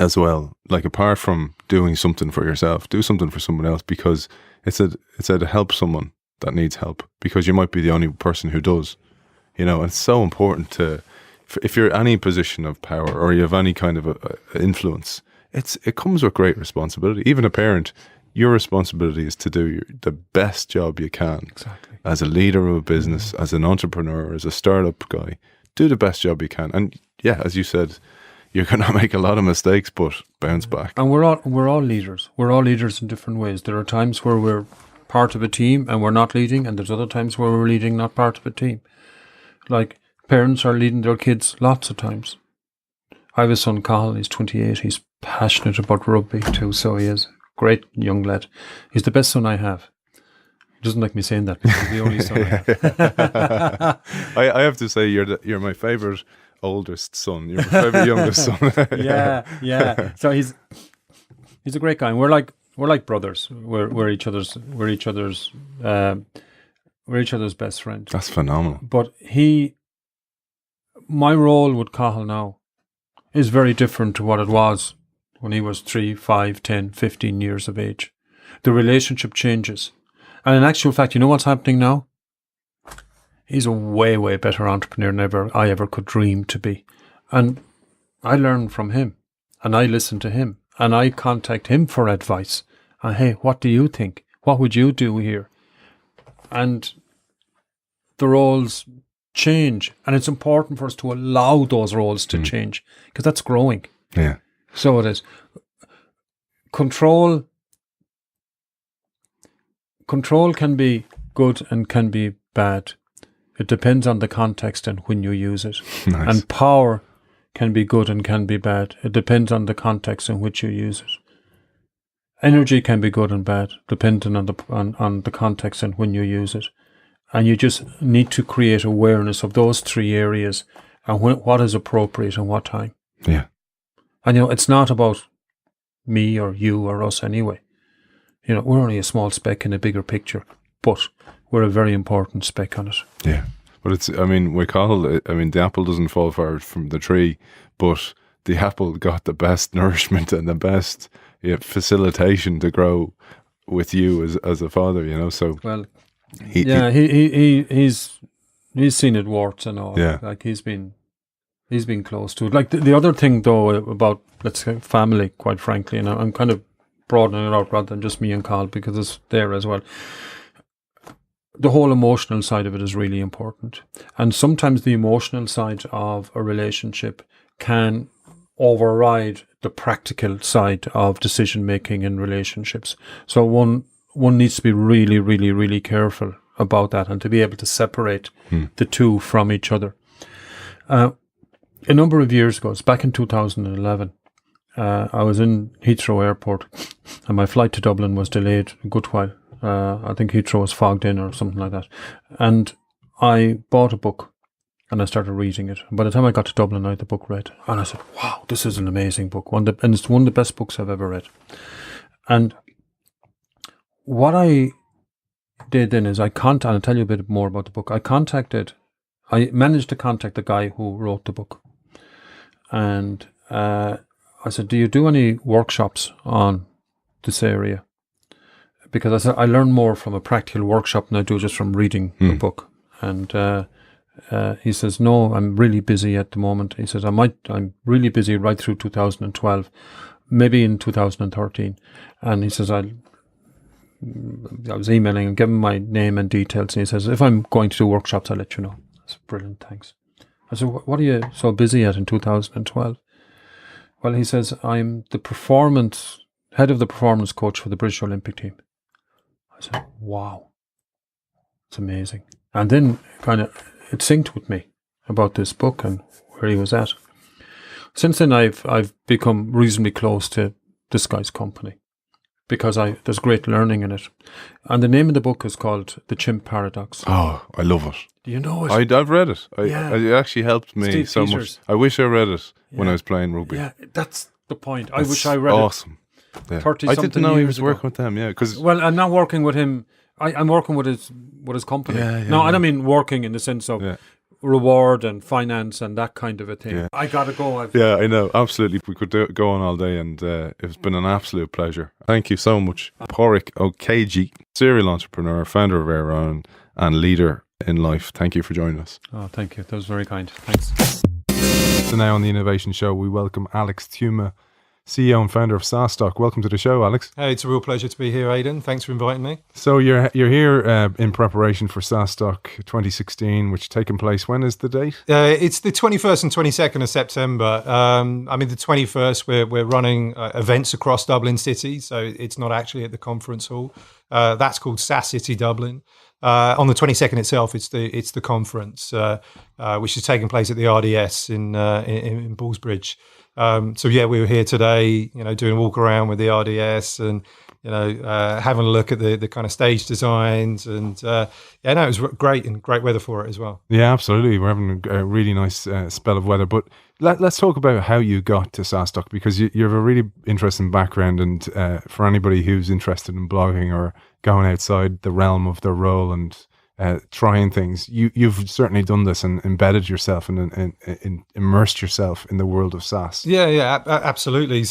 as well, like, apart from doing something for yourself, do something for someone else, because it said help someone that needs help, because you might be the only person who does, and it's so important to, if you're in any position of power or you have any kind of influence, it comes with great responsibility. Even a parent, your responsibility is to do the best job you can. Exactly. As a leader of a business, as an entrepreneur, as a startup guy, do the best job you can. And yeah, as you said, you're going to make a lot of mistakes, but bounce back. And we're all leaders. We're all leaders in different ways. There are times where we're part of a team and we're not leading, and there's other times where we're leading, not part of a team. Like, parents are leading their kids lots of times. I have a son, Cathal, he's 28. He's passionate about rugby too, so he is. Great young lad. He's the best son I have. He doesn't like me saying that, because he's the only son I have. I have to say, you're my favourite oldest son. You're my favourite youngest son. Yeah. So he's a great guy. And we're like brothers. We're each other's best friend. That's phenomenal. But my role with Cathal now is very different to what it was when he was 3, 5, 10, 15 years of age. The relationship changes. And in actual fact, you know what's happening now? He's a way, way better entrepreneur than I ever could dream to be. And I learn from him, and I listen to him, and I contact him for advice. And hey, what do you think? What would you do here? And the roles change, and it's important for us to allow those roles to change, because that's growing. Yeah. So it is. Control can be good and can be bad. It depends on the context and when you use it. Nice. And power can be good and can be bad. It depends on the context in which you use it. Energy can be good and bad, depending on the context and when you use it. And you just need to create awareness of those three areas and what is appropriate and what time. Yeah. And it's not about me or you or us anyway. We're only a small speck in a bigger picture, but we're a very important speck on it. Yeah. But we call it, the apple doesn't fall far from the tree, but the apple got the best nourishment and the best facilitation to grow with you as a father, so. Well, he's seen it warts and all. Yeah. Like, he's been close to it. Like, the other thing though about, let's say, family, quite frankly, and I'm kind of broadening it out rather than just me and Carl, because it's there as well. The whole emotional side of it is really important. And sometimes the emotional side of a relationship can override the practical side of decision making in relationships. So one needs to be really, really, really careful about that, and to be able to separate the two from each other. A number of years ago, it's back in 2011, I was in Heathrow Airport, and my flight to Dublin was delayed a good while. I think Heathrow was fogged in or something like that. And I bought a book and I started reading it. And by the time I got to Dublin, I had the book read. And I said, wow, this is an amazing book. And it's one of the best books I've ever read. And what I did then is and I'll tell you a bit more about the book. I managed to contact the guy who wrote the book. And I said, do you do any workshops on this area? Because I said, I learn more from a practical workshop than I do just from reading the book. And he says, no, I'm really busy at the moment. He says, I'm really busy right through 2012, maybe in 2013. And he says, I was emailing and giving my name and details. And he says, if I'm going to do workshops, I'll let you know. That's brilliant, thanks. I said, what are you so busy at in 2012? Well, he says, I'm the head of the performance coach for the British Olympic team. I said, wow, it's amazing. And then kind of it synced with me about this book and where he was at. Since then, I've become reasonably close to this guy's company because there's great learning in it. And the name of the book is called The Chimp Paradox. Oh, I love it. Do you know it? I've read it. Yeah. It actually helped me Steve so Peters. much. I wish I read it when I was playing rugby. Yeah, that's the point. I It's wish I read awesome. Yeah. 30 I something didn't know he years was ago. working with them. Yeah, because Well, I'm not working with him. I'm working with his company. No, I don't mean working in the sense of reward and finance and that kind of a thing. Yeah. I gotta go. yeah, I know. Absolutely. We could go on all day, and it's been an absolute pleasure. Thank you so much. Padraig O'Keefe, serial entrepreneur, founder of Aeron, and leader in life. Thank you for joining us. Oh, thank you. That was very kind. Thanks. So now on the Innovation Show, we welcome Alex Theuma, CEO and founder of SaaStock. Welcome to the show, Alex. Hey, it's a real pleasure to be here, Aidan. Thanks for inviting me. So you're here in preparation for SaaStock 2016, which is taking place. When is the date? It's the 21st and 22nd of September. The 21st, we're running events across Dublin City, so it's not actually at the conference hall. That's called SaaS City Dublin. On the 22nd itself, it's the conference, which is taking place at the RDS in Ballsbridge. We were here today, doing a walk around with the RDS and, having a look at the kind of stage designs. And it was great and great weather for it as well. Yeah, absolutely. We're having a really nice spell of weather. But let's talk about how you got to SaaStock, because you have a really interesting background. And for anybody who's interested in blogging or going outside the realm of their role and trying things, you've certainly done this and embedded yourself and immersed yourself in the world of SaaS. Absolutely.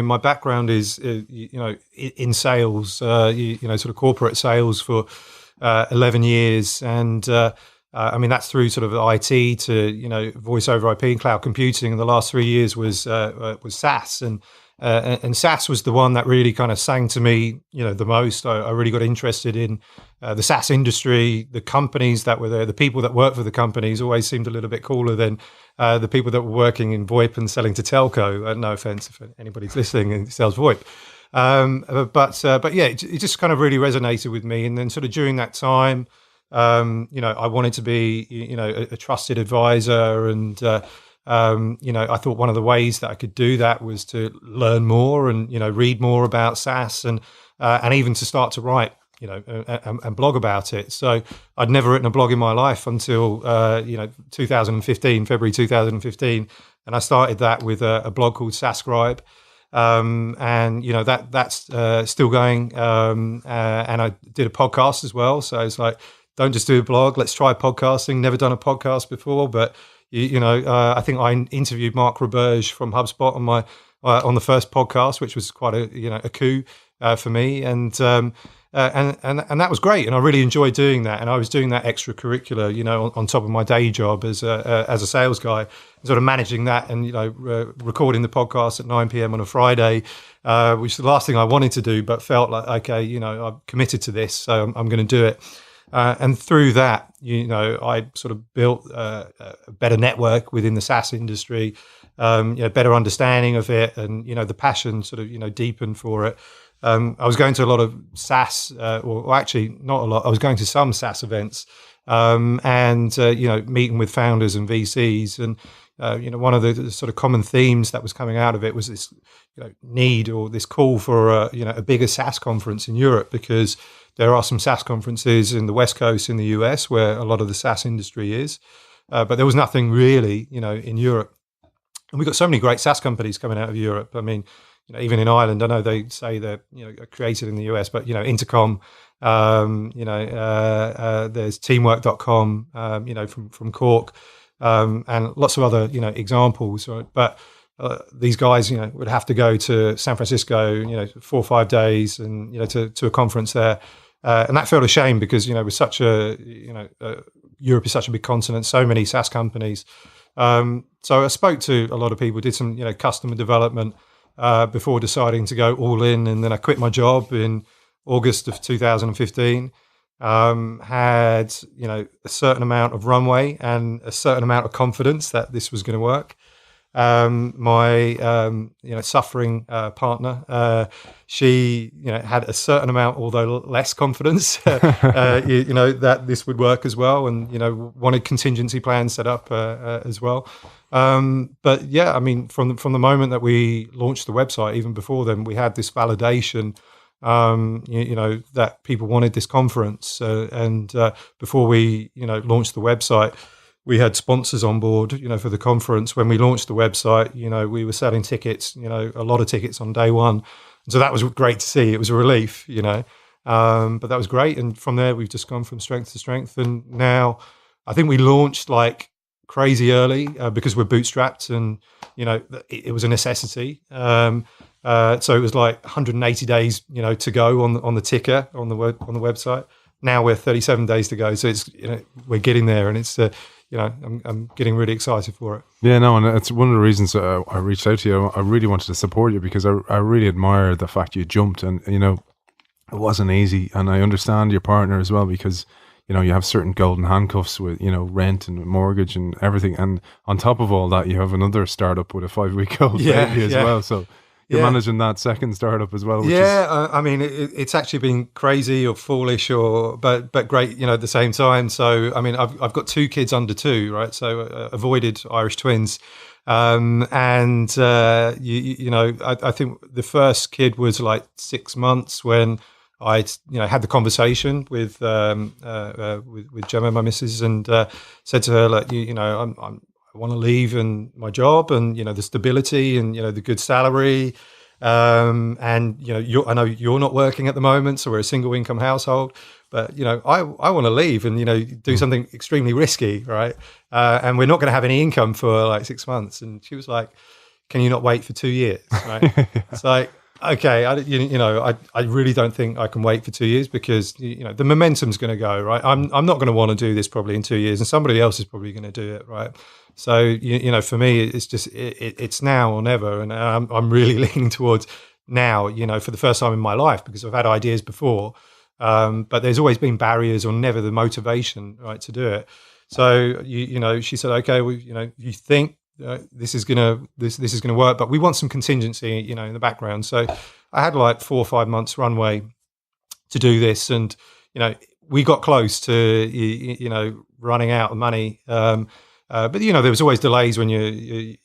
My background is in sales, sort of corporate sales for 11 years, and that's through sort of IT to voice over IP and cloud computing, and the last 3 years was SaaS, and SaaS was the one that really kind of sang to me, the most. I really got interested in the SaaS industry. The companies that were there, the people that worked for the companies always seemed a little bit cooler than the people that were working in VoIP and selling to telco. No offense if anybody's listening and sells VoIP. It just kind of really resonated with me. And then sort of during that time, I wanted to be, a trusted advisor, and I thought one of the ways that I could do that was to learn more and, read more about SaaS and even to start to write, and blog about it. So I'd never written a blog in my life until, 2015, February 2015. And I started that with a blog called SaaScribe. That's still going. And I did a podcast as well. So it's like, don't just do a blog, let's try podcasting. Never done a podcast before, but I think I interviewed Mark Roberge from HubSpot on the first podcast, which was quite a coup for me, and that was great, and I really enjoyed doing that. And I was doing that extracurricular, on top of my day job as a sales guy, sort of managing that, and recording the podcast at 9 p.m. on a Friday, which is the last thing I wanted to do, but felt like okay, I'm committed to this, so I'm going to do it. And through that, I sort of built a better network within the SaaS industry, better understanding of it, and the passion sort of deepened for it. I was going to a lot of SaaS, or actually not a lot. I was going to some SaaS events, and meeting with founders and VCs, and one of the sort of common themes that was coming out of it was this need or this call for a bigger SaaS conference in Europe, because there are some SaaS conferences in the West Coast in the US where a lot of the SaaS industry is, but there was nothing really, in Europe. And we've got so many great SaaS companies coming out of Europe. I mean, even in Ireland, I know they say they're created in the US, but Intercom, there's Teamwork.com, from Cork, and lots of other examples. Right? But these guys, would have to go to San Francisco, 4 or 5 days, and to a conference there. And that felt a shame because, with such Europe is such a big continent, so many SaaS companies. So I spoke to a lot of people, did some, customer development before deciding to go all in. And then I quit my job in August of 2015. had, a certain amount of runway and a certain amount of confidence that this was going to work. My suffering partner, she had a certain amount, although less confidence, that this would work as well, and wanted contingency plans set up as well. But yeah, I mean, from the moment that we launched the website, even before then, we had this validation. That people wanted this conference, and before we launched the website, we had sponsors on board, for the conference. When we launched the website, we were selling tickets, a lot of tickets on day one. And so that was great to see. It was a relief, but that was great. And from there, we've just gone from strength to strength. And now I think we launched like crazy early because we're bootstrapped, and, it was a necessity. So it was like 180 days, to go on the ticker on the website. Now we're 37 days to go. So it's, we're getting there, and it's, I'm getting really excited for it. Yeah, no, and it's one of the reasons I reached out to you. I really wanted to support you because I really admire the fact you jumped, and it wasn't easy. And I understand your partner as well, because you have certain golden handcuffs with rent and mortgage and everything, and on top of all that, you have another startup with a 5-week-old baby as well. So you're managing that second startup as well. Which I mean, it's actually been crazy or foolish but great, at the same time. So, I mean, I've got 2 kids under 2, right? So avoided Irish twins. I think the first kid was like 6 months when I had the conversation with Gemma, my missus, and said to her, like, I want to leave and my job, and the stability, and the good salary, and I know you're not working at the moment, so we're a single income household, but I want to leave and do something extremely risky, right? And we're not going to have any income for like 6 months. And she was like, "Can you not wait for 2 years?" Right? It's like, okay, I really don't think I can wait for 2 years, because the momentum's going to go, right. I'm not going to want to do this probably in 2 years, and somebody else is probably going to do it, right. So for me, it's just it's now or never, and I'm really leaning towards now. For the first time in my life, because I've had ideas before, but there's always been barriers or never the motivation, right, to do it. So she said, okay, well, you think this is gonna work, but we want some contingency, in the background. So I had like 4 or 5 months runway to do this, and we got close to running out of money. But there was always delays when you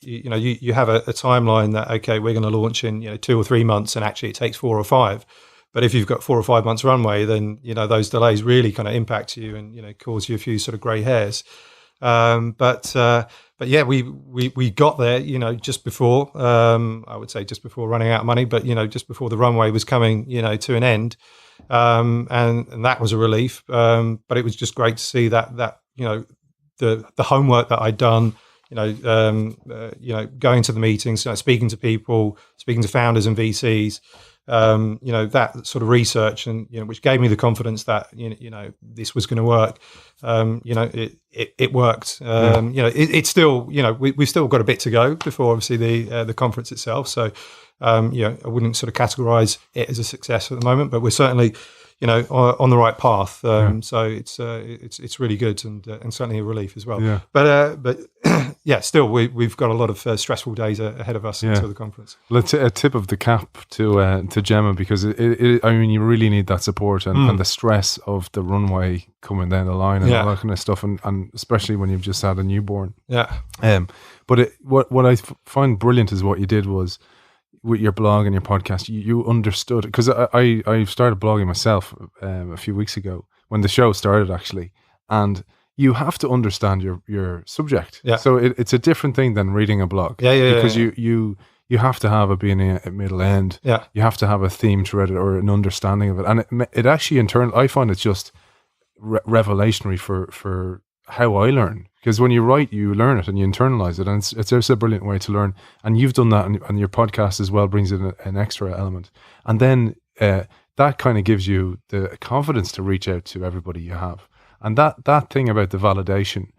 have a timeline that, okay, we're going to launch in 2 or 3 months, and actually it takes 4 or 5. But if you've got 4 or 5 months runway, then those delays really kind of impact you and cause you a few sort of grey hairs. But yeah, we got there, just before, I would say just before running out of money, but, just before the runway was coming, to an end. And that was a relief. But it was just great to see that the homework that I'd done, going to the meetings, speaking to people, speaking to founders and VCs, that sort of research, and which gave me the confidence that this was going to work. It worked. It's still we've still got a bit to go before obviously the conference itself. So I wouldn't sort of categorize it as a success at the moment, but we're certainly on the right path. So it's really good, and certainly a relief as well. Yeah. But yeah, still we've got a lot of stressful days ahead of us until the conference. Well, a tip of the cap to Gemma, because I mean, you really need that support and the stress of the runway coming down the line and all that kind of stuff, and especially when you've just had a newborn. Yeah. But what I find brilliant is what you did was, with your blog and your podcast, you understood, because I started blogging myself a few weeks ago when the show started, actually, and you have to understand your subject. Yeah. So it's a different thing than reading a blog. Because you have to have a beginning, a middle, end. Yeah. You have to have a theme thread or an understanding of it, and it actually I find it's just revelationary for how I learn. Because when you write, you learn it and you internalize it, and it's just a brilliant way to learn. And you've done that, and your podcast as well brings in an extra element. And then that kind of gives you the confidence to reach out to everybody you have. And that thing about the validation,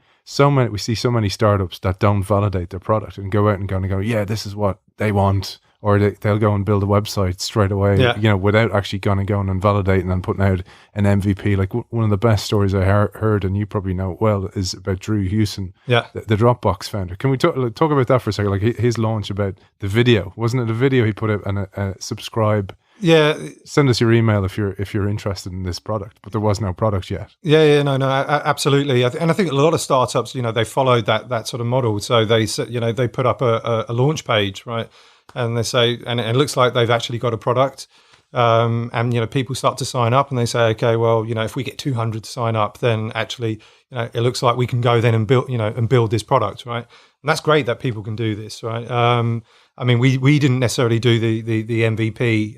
we see so many startups that don't validate their product and go out and go, yeah, this is what they want, or they'll go and build a website straight away, Yeah. you know, without actually going and validating and putting out an MVP. Like one of the best stories I heard, and you probably know it well, is about Drew Houston, Yeah. the Dropbox founder. Can we talk about that for a second? Like his launch, about the video, wasn't it a video he put out, and subscribe? Yeah. Send us your email if you're interested in this product, but there was no product yet. Yeah, no, absolutely. And I think a lot of startups, you know, they followed that sort of model. So they put up a launch page, right? And they say, and it looks like they've actually got a product. And, you know, people start to sign up and they say, okay, well, you know, if we get 200 to sign up, then actually, you know, it looks like we can go then and build this product, right? And that's great that people can do this, right? I mean, we didn't necessarily do the MVP,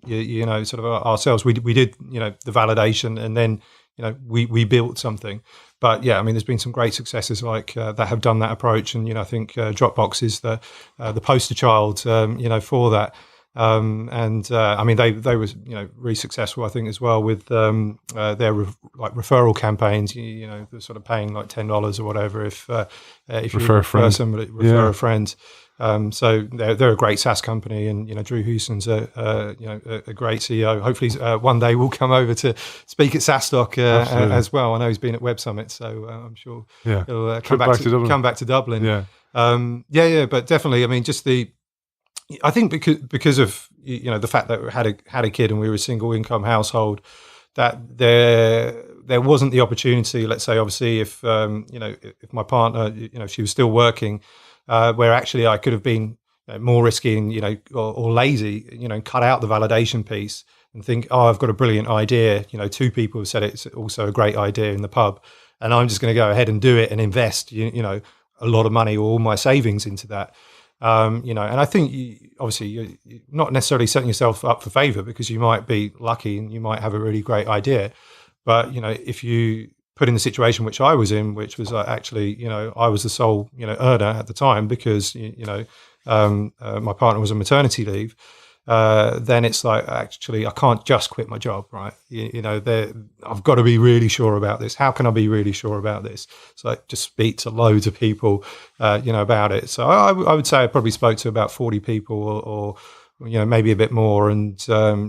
you know, sort of ourselves. We did, you know, the validation, and then, you know, we built something. But yeah, I mean, there's been some great successes like that have done that approach, and you know, I think Dropbox is the poster child, you know, for that. I mean, they were, you know, really successful, I think, as well with their like referral campaigns. You know, they're sort of paying like $10 or whatever if you refer somebody, refer a friend. So they're a great SaaS company, and you know, Drew Houston's a great CEO. Hopefully, one day we'll come over to speak at SaaStock as well. I know he's been at Web Summit, so I'm sure he'll come back to Dublin. Yeah, But definitely, I mean, just I think because of, you know, the fact that we had a kid and we were a single income household, that there wasn't the opportunity. Let's say, obviously, if you know, if my partner, you know, she was still working. Where actually I could have been more risky and, you know, or lazy, you know, cut out the validation piece and think, oh, I've got a brilliant idea. You know, 2 people have said it's also a great idea in the pub, and I'm just going to go ahead and do it and invest, you know, a lot of money or all my savings into that. You know, and I think obviously you're not necessarily setting yourself up for favor, because you might be lucky and you might have a really great idea. But, you know, if you put in the situation which I was in, which was actually, you know, I was the sole, you know, earner at the time because, you know, my partner was on maternity leave, then it's like, actually, I can't just quit my job, right? You know, I've got to be really sure about this. How can I be really sure about this? So I just speak to loads of people, you know, about it. So I would say I probably spoke to about 40 people or you know, maybe a bit more, and,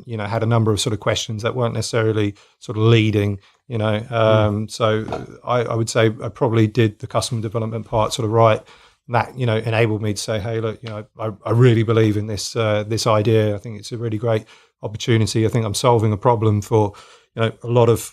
you know, had a number of sort of questions that weren't necessarily sort of leading, you know. So I would say I probably did the customer development part sort of right. That, you know, enabled me to say, hey, look, you know, I really believe in this idea. I think it's a really great opportunity. I think I'm solving a problem for, you know, a lot of,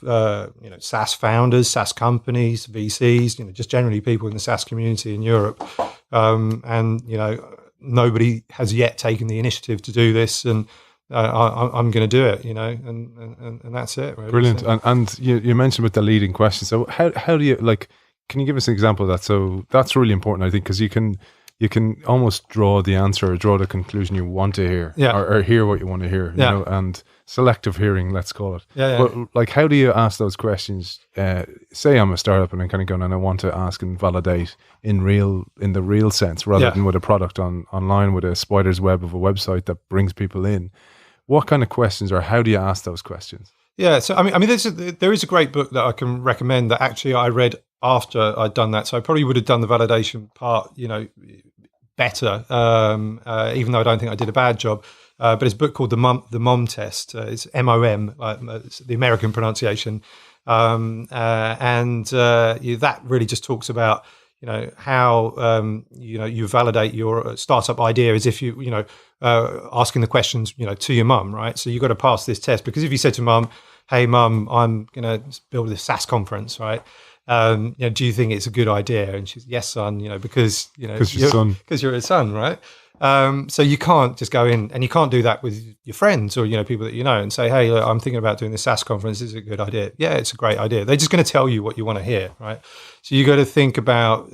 you know, SaaS founders, SaaS companies, VCs, you know, just generally people in the SaaS community in Europe. And, you know, nobody has yet taken the initiative to do this, and I'm going to do it, you know, and that's it. Really. Brilliant. So. And you mentioned with the leading question. So how do you, like, can you give us an example of that? So that's really important, I think, because you can almost draw the answer or draw the conclusion you want to hear, or hear what you want to hear, you know, and selective hearing, let's call it. But like, how do you ask those questions? Say I'm a startup and I'm kind of going, and I want to ask and validate in the real sense, rather than with a product online with a spider's web of a website that brings people in. What kind of questions, or how do you ask those questions? Yeah, so I mean, there is a great book that I can recommend that actually I read after I'd done that. So I probably would have done the validation part, you know, better, even though I don't think I did a bad job. But it's a book called the Mom Test. It's MOM, it's the American pronunciation, and that really just talks about, you know, how you know, you validate your startup idea as if you know, asking the questions, you know, to your mum, right? So you've got to pass this test, because if you said to mum, "Hey, mum, I'm going to build a SaaS conference, right? You know, do you think it's a good idea?" And she's, "Yes, son," you know, because, you know, you're a son, right? So you can't just go in, and you can't do that with your friends or, you know, people that you know, and say, "Hey, look, I'm thinking about doing this SaaS conference. Is it a good idea?" Yeah, it's a great idea. They're just going to tell you what you want to hear, right? So you got to think about,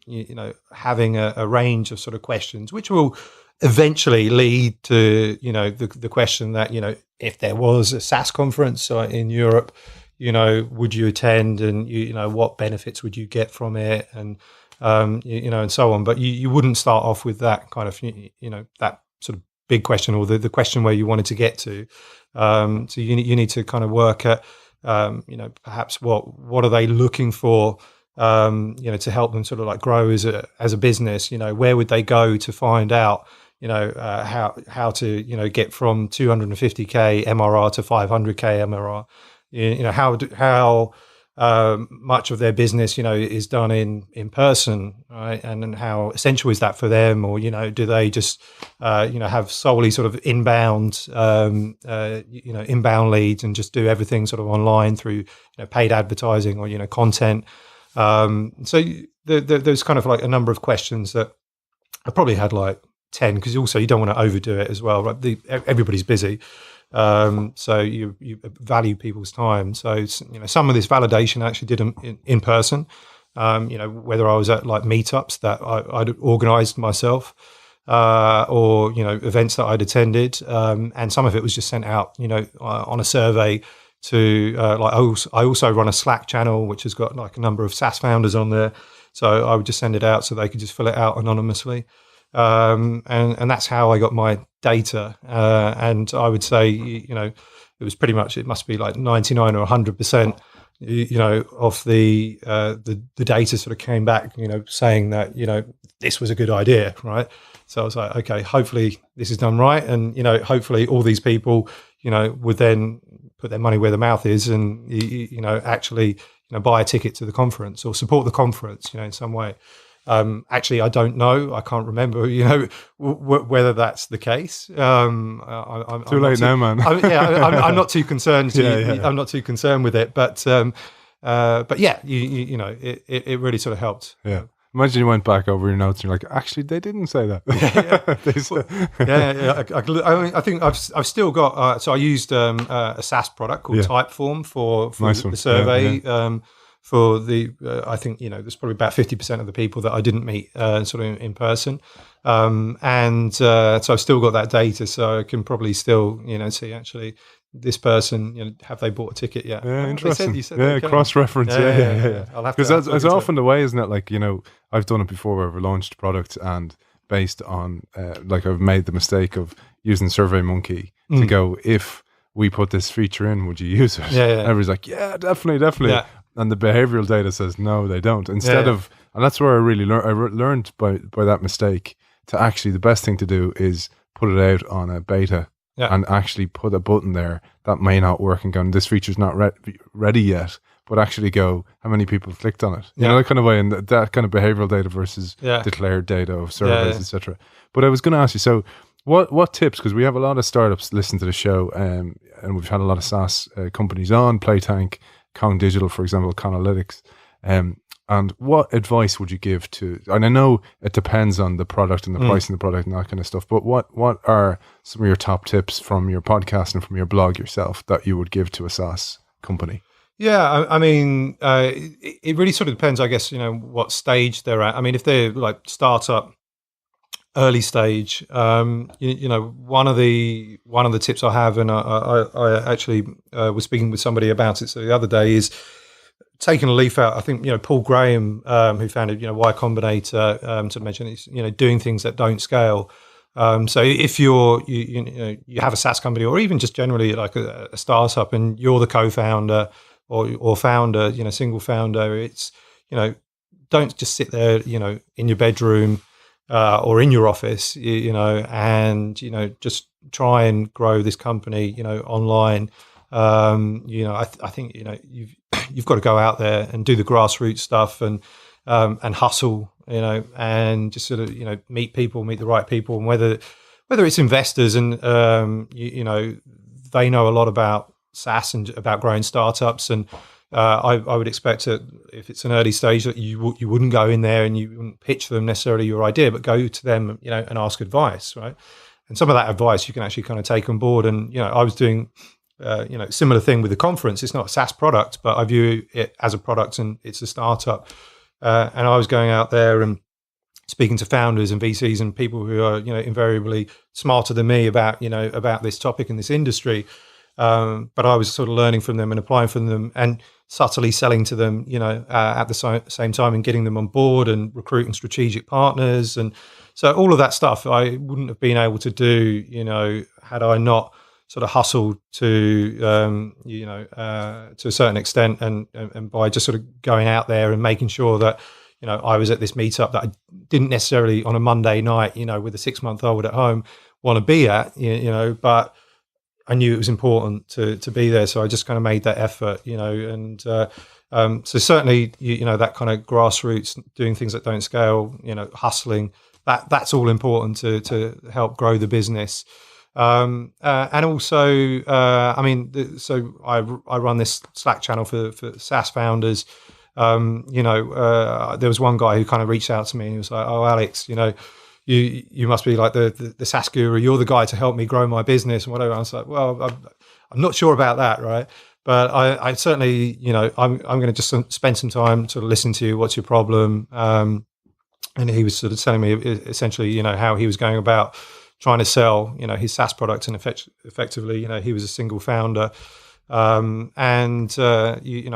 you know, having a range of sort of questions, which will eventually lead to, you know, the question that, you know, if there was a SaaS conference in Europe, you know, would you attend, and you know, what benefits would you get from it, and you know, and so on. But you wouldn't start off with that kind of, you know, that sort of big question, or the question where you wanted to get to. So you need to kind of work at, you know, perhaps what are they looking for, you know, to help them sort of like grow as a business. You know, where would they go to find out, how to get from 250k MRR to 500k MRR. How much of their business is done in person, right? And how essential is that for them, or do they just have solely sort of inbound inbound leads and just do everything sort of online through paid advertising or content. So there's kind of like a number of questions that I probably had like 10, because also you don't want to overdo it as well, right? Everybody's busy. So you value people's time. So some of this validation I actually did in person. Whether I was at like meetups that I'd organised myself, or events that I'd attended, and some of it was just sent out on a survey to I also run a Slack channel which has got like a number of SaaS founders on there. So I would just send it out so they could just fill it out anonymously. And that's how I got my data. And I would say, it was pretty much, it must be like 99 or 100%, of the data sort of came back, saying that, this was a good idea, right? So I was like, okay, hopefully this is done right. And, hopefully all these people, would then put their money where their mouth is and, actually, buy a ticket to the conference or support the conference, in some way. Actually, I don't know. I can't remember, whether that's the case. I'm too late now, man. I'm not too concerned. Yeah. I'm not too concerned with it. But yeah, it really sort of helped. Yeah. Imagine you went back over your notes and you're like, actually, they didn't say that. I think I've still got. So I used a SaaS product called Typeform for nice the survey. For the, I think, there's probably about 50% of the people that I didn't meet sort of in person. So I've still got that data, so I can probably still, see actually this person, have they bought a ticket yet? Yeah, interesting. You said cross-reference. Yeah. I'll have because that's often the way, isn't it? Like, I've done it before where I've launched products and based on, I've made the mistake of using SurveyMonkey to go, if we put this feature in, would you use it? Yeah. Everybody's like, yeah, definitely. Yeah. And the behavioral data says no, they don't. Instead of, and that's where I really learned by that mistake, to actually the best thing to do is put it out on a beta and actually put a button there that may not work and go, this feature's not ready yet, but actually go, how many people clicked on it? You know, that kind of way, and that kind of behavioral data versus declared data of surveys, etc. But I was going to ask you, so what tips, because we have a lot of startups listen to the show, and we've had a lot of SaaS companies on, Playtank, Kong Digital, for example, Conalytics. And what advice would you give to, and I know it depends on the product and the pricing of the product and that kind of stuff, but what are some of your top tips from your podcast and from your blog yourself that you would give to a SaaS company? Yeah, I mean, it really sort of depends, I guess, what stage they're at. I mean, if they're like startup, early stage, one of the tips I have, and I actually was speaking with somebody about it so the other day, is taking a leaf out. I think Paul Graham, who founded Y Combinator, to mention, is doing things that don't scale. So if you have a SaaS company, or even just generally like a startup, and you're the co-founder or founder, single founder, it's don't just sit there in your bedroom or in your office, and just try and grow this company online. I think you've got to go out there and do the grassroots stuff and hustle, and just sort of meet the right people, and whether it's investors and they know a lot about SaaS and about growing startups, and I would expect that if it's an early stage that you wouldn't go in there and you wouldn't pitch them necessarily your idea, but go to them and ask advice, right? And some of that advice you can actually kind of take on board. And I was doing similar thing with the conference. It's not a SaaS product, but I view it as a product, and it's a startup. And I was going out there and speaking to founders and VCs and people who are invariably smarter than me about this topic in this industry. But I was sort of learning from them and applying from them, and subtly selling to them, at the same time, and getting them on board and recruiting strategic partners. And so all of that stuff I wouldn't have been able to do, had I not sort of hustled to a certain extent, and by just sort of going out there and making sure that I was at this meetup that I didn't necessarily on a Monday night, with a 6-month-old at home want to be at, but I knew it was important to be there. So I just kind of made that effort, and so certainly, that kind of grassroots, doing things that don't scale, hustling, that's all important to help grow the business. And also, so I run this Slack channel for SaaS founders. There was one guy who kind of reached out to me and he was like, "Oh, Alex, you must be like the SaaS guru. You're the guy to help me grow my business and whatever." I was like, "Well, I'm not sure about that, right?" But I certainly, I'm going to just spend some time to listen to you. What's your problem? And he was sort of telling me essentially, how he was going about trying to sell, his SaaS product, and effectively, he was a single founder. I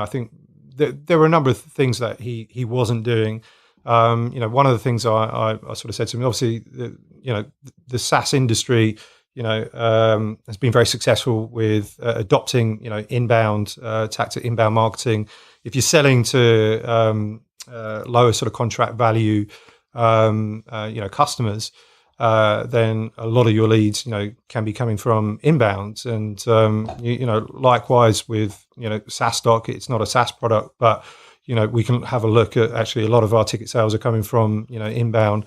think there were a number of things that he wasn't doing. One of the things I sort of said to him, obviously, the SaaS industry, has been very successful with adopting, inbound tactic, inbound marketing. If you're selling to lower sort of contract value, customers, then a lot of your leads, can be coming from inbound. And likewise with SaaS stock, it's not a SaaS product, but we can have a look at actually a lot of our ticket sales are coming from inbound.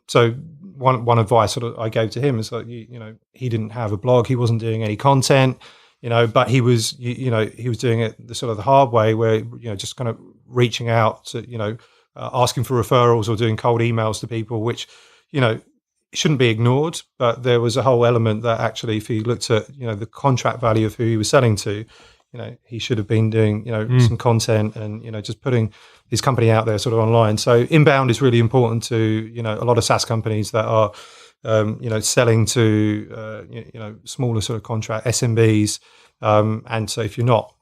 So one advice sort of I gave to him is that he didn't have a blog, he wasn't doing any content, but he was he was doing it the sort of the hard way, where just kind of reaching out to asking for referrals or doing cold emails to people, which shouldn't be ignored. But there was a whole element that actually, if he looked at the contract value of who he was selling to, he should have been doing some content and just putting his company out there sort of online. So inbound is really important to a lot of SaaS companies that are selling to smaller sort of contract SMBs. And so if you're not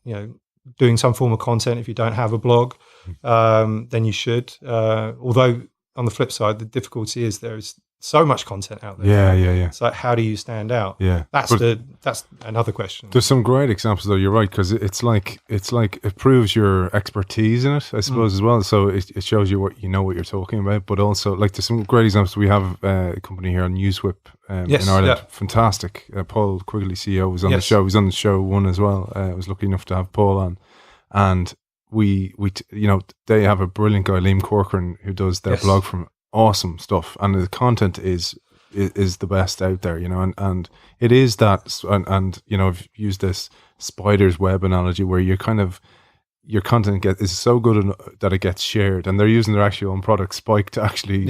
doing some form of content, if you don't have a blog, then you should. Although on the flip side, the difficulty is there is so much content out there. Yeah. So how do you stand out? Yeah, that's another question. There's some great examples though. You're right, because it's like it proves your expertise in it, I suppose, as well. So it shows you what you're talking about. But also, like, there's some great examples. We have a company here on Newswhip in Ireland. Fantastic. Paul Quigley, CEO, was on the show. He was on the show one as well. I was lucky enough to have Paul on, and we they have a brilliant guy, Liam Corcoran, who does their blog from awesome stuff, and the content is the best out there, and it is that, and I've used this spider's web analogy where your content is so good that it gets shared, and they're using their actual own product Spike to actually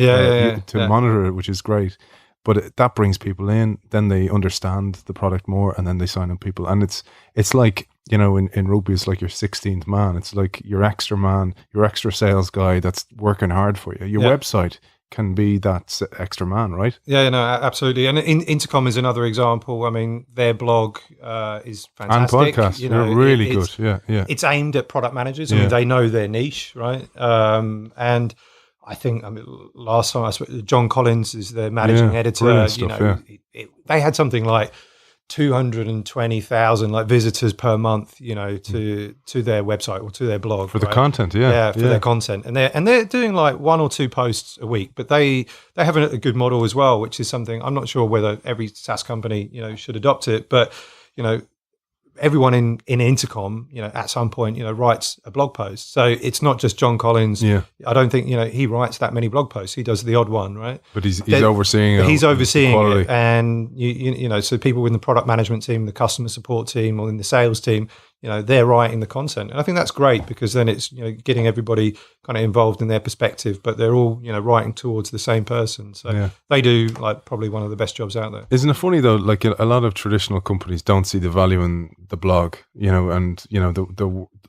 monitor it, which is great. But that brings people in, then they understand the product more, and then they sign up people. And it's like, in rugby, it's like your 16th man. It's like your extra man, your extra sales guy that's working hard for you. Your website can be that extra man, right? Yeah, no, absolutely. And Intercom is another example. I mean, their blog is fantastic. And podcast, they're really good. Yeah. It's aimed at product managers. I mean, they know their niche, right? And I think, last time I spoke, John Collins is their managing editor. Stuff, they had something like 220,000 visitors per month, to their website or to their blog for the content, for their content, and they're doing like 1 or 2 posts a week, but they have a good model as well, which is something I'm not sure whether every SaaS company should adopt it, but everyone in Intercom, at some point, writes a blog post. So it's not just John Collins. Yeah. I don't think, he writes that many blog posts. He does the odd one, right? But he's overseeing it. He's overseeing it. And, so people in the product management team, the customer support team, or in the sales team, they're writing the content. And I think that's great, because then it's, getting everybody kind of involved in their perspective, but they're all, writing towards the same person. So they do probably one of the best jobs out there. Isn't it funny though, like a lot of traditional companies don't see the value in the blog, and,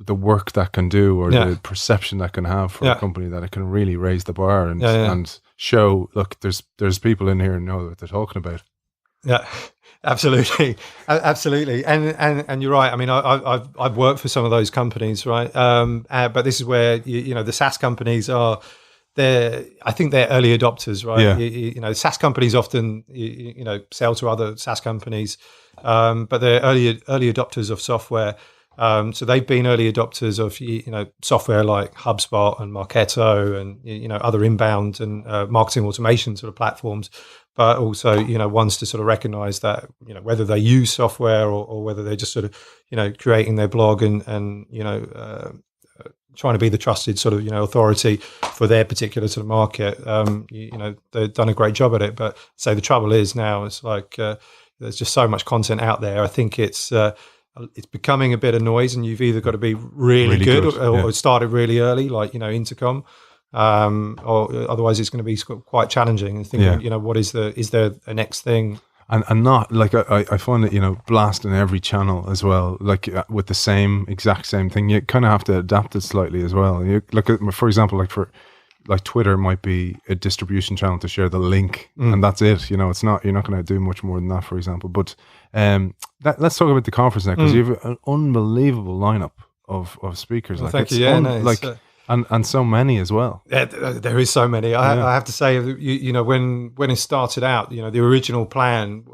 the work that can do, or the perception that can have for a company, that it can really raise the bar and show, look, there's people in here who know what they're talking about. Yeah. Absolutely, and you're right. I mean, I've worked for some of those companies, right? But this is where the SaaS companies are. I think they're early adopters, right? Yeah. SaaS companies often sell to other SaaS companies, but they're early adopters of software. So they've been early adopters of software like HubSpot and Marketo and other inbound and marketing automation sort of platforms, but also ones to sort of recognize that whether they use software or whether they're just sort of creating their blog and trying to be the trusted sort of authority for their particular sort of market. They've done a great job at it, but say the trouble is now it's like there's just so much content out there. I think it's becoming a bit of noise, and you've either got to be really good or started really early, like Intercom, or otherwise it's going to be quite challenging. And thinking, what is there a next thing? And not like I find that blasting every channel as well, like with the exact same thing. You kind of have to adapt it slightly as well. You look at, for example, like Twitter might be a distribution channel to share the link, and that's it. It's not, you're not going to do much more than that, for example. But let's talk about the conference now, because you have an unbelievable lineup of speakers. Well, thank you. And so many as well. Yeah, there is so many. I have to say, when it started out, the original plan,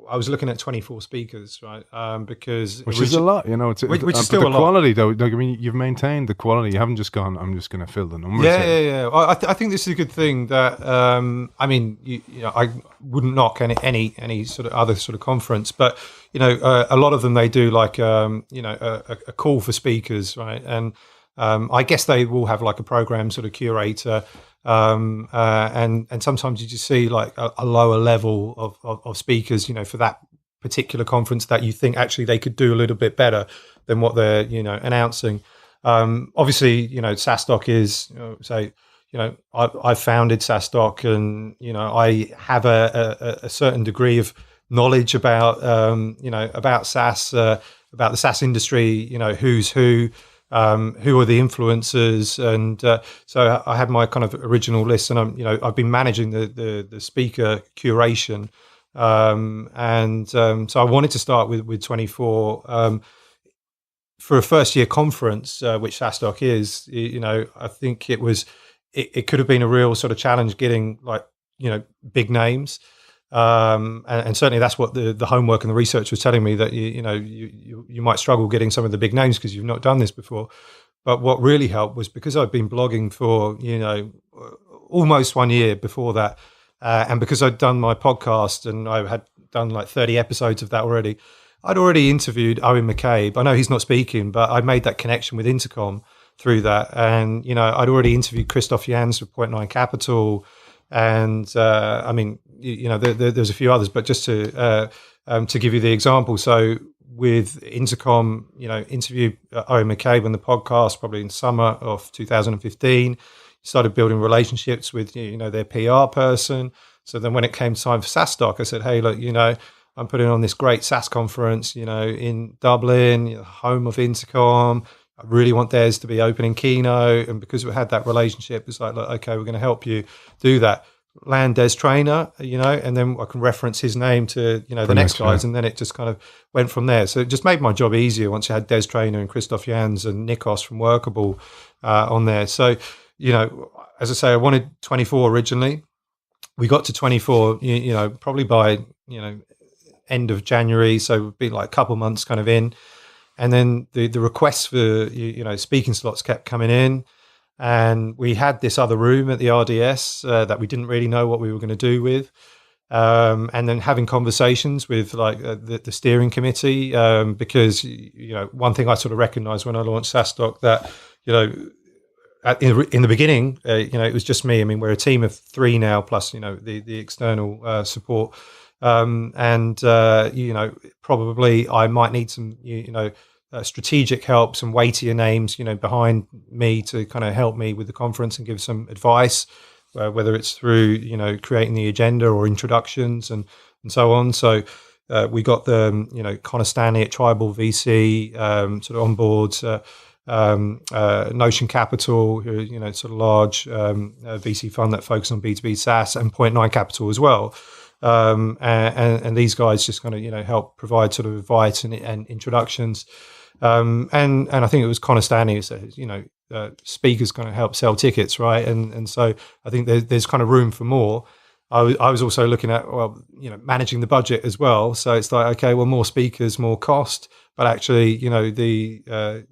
I was looking at 24 speakers, right? Which is a lot, which is still a lot. The quality, though, like, I mean, you've maintained the quality. You haven't just gone, I'm just going to fill the numbers. Yeah. Well, I think this is a good thing that, I wouldn't knock any sort of other sort of conference, but, a lot of them, they do like, a call for speakers, right? And I guess they will have like a program sort of curator, and sometimes you just see like a lower level of speakers, for that particular conference that you think actually they could do a little bit better than what they're announcing. Obviously, SaaStock is I founded SaaStock, and I have a certain degree of knowledge about about SaaS, about the SaaS industry, who's who are the influencers, and so I had my kind of original list, and I've been managing the speaker curation, so I wanted to start with 24 for a first year conference, which SaaStock is. I think it could have been a real sort of challenge getting like big names. And certainly that's what the homework and the research was telling me, that you might struggle getting some of the big names because you've not done this before. But what really helped was because I'd been blogging for almost 1 year before that, and because I'd done my podcast and I had done like 30 episodes of that already, I'd already interviewed Owen McCabe. I know he's not speaking, but I made that connection with Intercom through that, and I'd already interviewed Christoph Jans of Point 9 Capital. And there's a few others, but just to give you the example. So with Intercom, interviewed Owen McCabe on the podcast probably in summer of 2015. Started building relationships with their PR person. So then when it came time for SaaStock, I said, hey, look, I'm putting on this great SaaS conference, in Dublin, home of Intercom. I really want theirs to be opening keynote, and because we had that relationship, it's like, look, okay, we're going to help you do that. Land Des Trainer, and then I can reference his name to the next guys, and then it just kind of went from there. So it just made my job easier once you had Des Trainer and Christoph Jans and Nikos from Workable on there. So as I say, I wanted 24 originally. We got to 24, probably by end of January, so it'd be like a couple months kind of in. And then the requests for speaking slots kept coming in, and we had this other room at the RDS that we didn't really know what we were going to do with, and then having conversations with like the steering committee, because one thing I sort of recognised when I launched SaaStock, that in the beginning, it was just me. I mean, we're a team of 3 now, plus the external support. Probably I might need some, strategic help, some weightier names, behind me to kind of help me with the conference and give some advice, whether it's through, creating the agenda or introductions and so on. So we got the, Connor Stanley at Tribal VC sort of on board, Notion Capital, who sort of large VC fund that focus on B2B SaaS, and Point 9 Capital as well. And these guys just kind of help provide sort of advice and introductions, and I think it was Connor Stanley who said speakers kind of help sell tickets, right? And so I think there's kind of room for more. I was also looking at, managing the budget as well. So it's like, okay, well, more speakers, more cost, but actually, the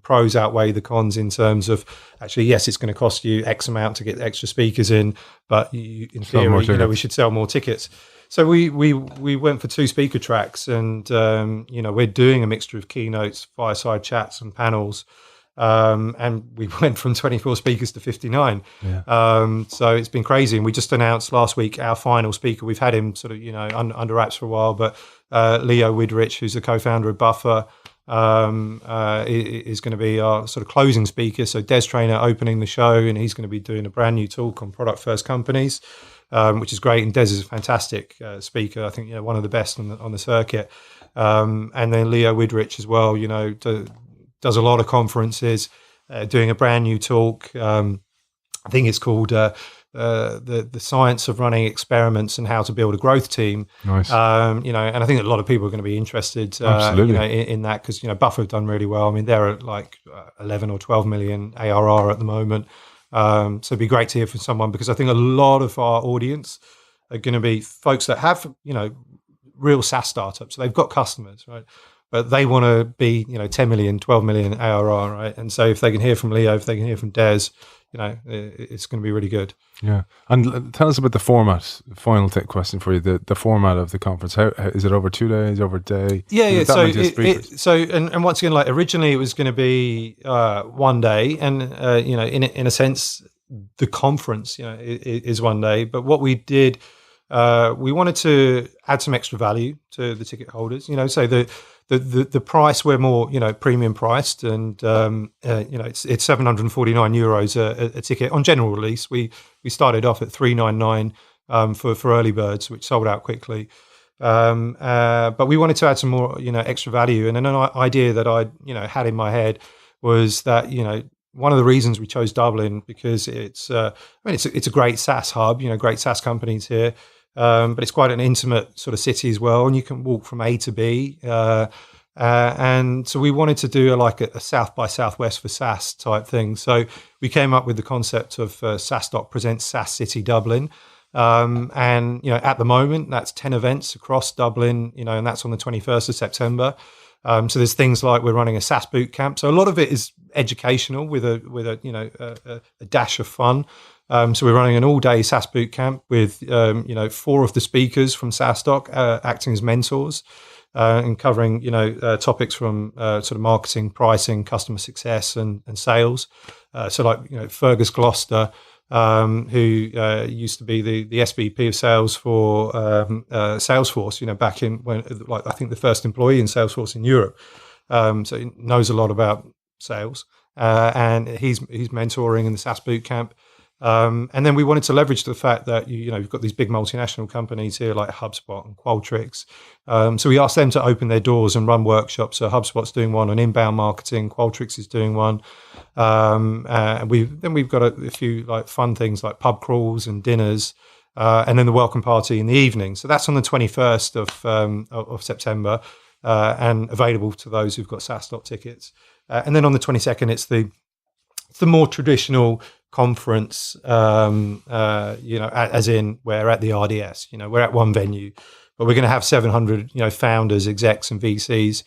pros outweigh the cons in terms of actually, yes, it's going to cost you X amount to get extra speakers in, but in theory, we should sell more tickets. So we went for 2 speaker tracks, and we're doing a mixture of keynotes, fireside chats, and panels. And we went from 24 speakers to 59. Yeah. So it's been crazy. And we just announced last week our final speaker. We've had him sort of, under wraps for a while, but Leo Widrich, who's the co-founder of Buffer, is going to be our sort of closing speaker. So Des Traynor opening the show, and he's going to be doing a brand new talk on product first companies, which is great. And Des is a fantastic speaker. I think, one of the best on the circuit. And then Leo Widrich as well, does a lot of conferences, doing a brand new talk. I think it's called the science of running experiments and how to build a growth team. Nice. And I think a lot of people are going to be interested in that, because Buffer have done really well. I mean, they're at like 11 or 12 million ARR at the moment. So it'd be great to hear from someone, because I think a lot of our audience are going to be folks that have real SaaS startups. So they've got customers, right? But they want to be, 10 million, 12 million ARR, right? And so if they can hear from Leo, if they can hear from Des, it's going to be really good. Yeah. And tell us about the format. Final question for you: the format of the conference. How is it? Over 2 days? Over a day? Yeah. So and once again, like originally it was going to be 1 day, and in a sense, the conference, is 1 day. But what we did, we wanted to add some extra value to the ticket holders. So the price, we're more premium priced, and it's 749 euros a ticket on general release. We started off at 399 for early birds, which sold out quickly. But we wanted to add some more extra value, and an idea that I had in my head was that one of the reasons we chose Dublin, because it's a great SaaS hub, great SaaS companies here. But it's quite an intimate sort of city as well, and you can walk from A to B. And so we wanted to do a South by Southwest for SaaS type thing. So we came up with the concept of SaaStock presents SaaS City Dublin. And at the moment that's 10 events across Dublin, and that's on the 21st of September. So there's things like we're running a SaaS boot camp. So a lot of it is educational with a dash of fun. So we're running an all-day SaaS boot camp with 4 of the speakers from SaaStock acting as mentors, and covering topics from sort of marketing, pricing, customer success, and sales. So Fergus Gloucester, who used to be the SVP of sales for Salesforce, back in when I think the first employee in Salesforce in Europe. So he knows a lot about sales, and he's mentoring in the SaaS boot camp. And then we wanted to leverage the fact that you've got these big multinational companies here like HubSpot and Qualtrics. So we asked them to open their doors and run workshops. So HubSpot's doing one on inbound marketing, Qualtrics is doing one. And we've got a few fun things like pub crawls and dinners, and then the welcome party in the evening. So that's on the 21st of September, and available to those who've got SaaStock tickets. And then on the 22nd, it's the more traditional conference, as in we're at the RDS, we're at one venue, but we're going to have 700, founders, execs, and VCs,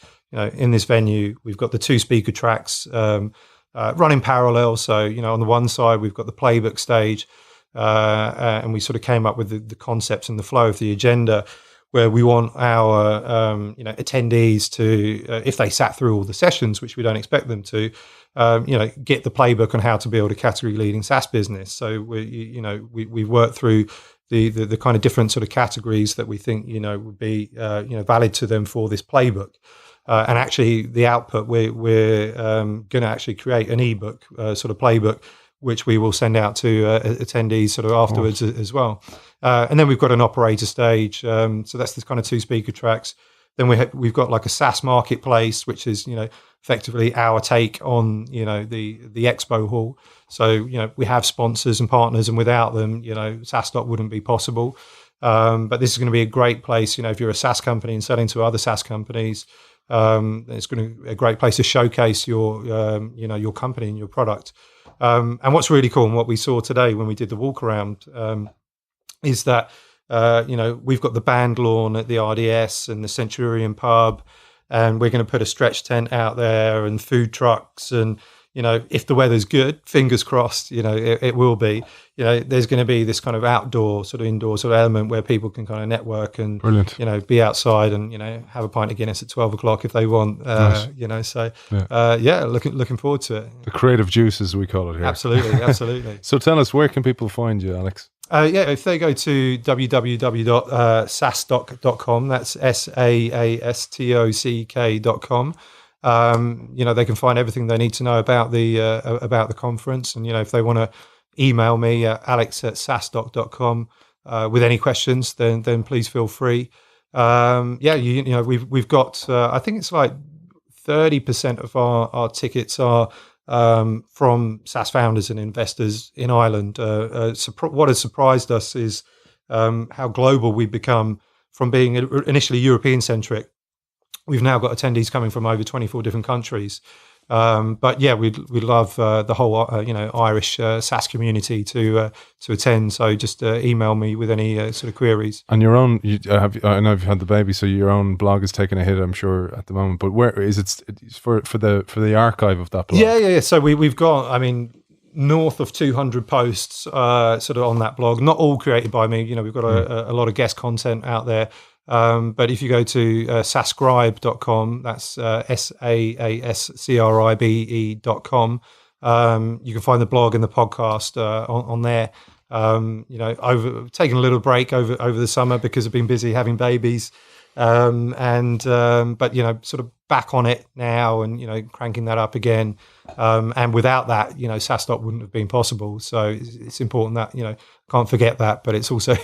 in this venue. We've got the 2 speaker tracks running parallel. So, on the one side, we've got the playbook stage, and we sort of came up with the concepts and the flow of the agenda, where we want our attendees to, if they sat through all the sessions, which we don't expect them to, get the playbook on how to build a category-leading SaaS business. So we've worked through the kind of different sort of categories that we think would be valid to them for this playbook. And actually, the output we're going to actually create an ebook sort of playbook, which we will send out to attendees sort of afterwards as well. And then we've got an operator stage. So that's this kind of 2 speaker tracks. Then we've got a SaaS marketplace, which is effectively our take on the expo hall. So we have sponsors and partners, and without them SaaStock wouldn't be possible. But this is going to be a great place. If you're a SaaS company and selling to other SaaS companies, it's going to be a great place to showcase your company and your product. And what's really cool, and what we saw today when we did the walk around, is that, we've got the band lawn at the RDS and the Centurion pub, and we're going to put a stretch tent out there and food trucks. And, if the weather's good, fingers crossed, it will be, there's going to be this kind of outdoor sort of indoor sort of element where people can kind of network and, Brilliant. Be outside and, have a pint of Guinness at 12 o'clock if they want, Nice. so, Yeah. looking forward to it. The creative juices, we call it here. Absolutely. So tell us, where can people find you, Alex? If they go to www.saastock.com, that's SAASTOCK.com, they can find everything they need to know about the conference. And, if they want to email me, alex@saastock.com, with any questions, then please feel free. We've got, I think it's like 30% of our tickets are from SaaS founders and investors in Ireland. What has surprised us is how global we've become from being initially European-centric. We've now got attendees coming from over 24 different countries. We love the whole Irish SaaS community to attend. So just email me with any sort of queries. And your own, I know you've had the baby, so your own blog is taking a hit, I'm sure, at the moment. But where is it for the archive of that blog? Yeah. So we've got, north of 200 posts sort of on that blog. Not all created by me. We've got a lot of guest content out there. But if you go to saascribe.com, that's SAASCRIBE.com, you can find the blog and the podcast on there. Taking a little break over the summer because I've been busy having babies, but sort of back on it now and cranking that up again. And without that, SaaStock wouldn't have been possible. So it's important that can't forget that, but it's also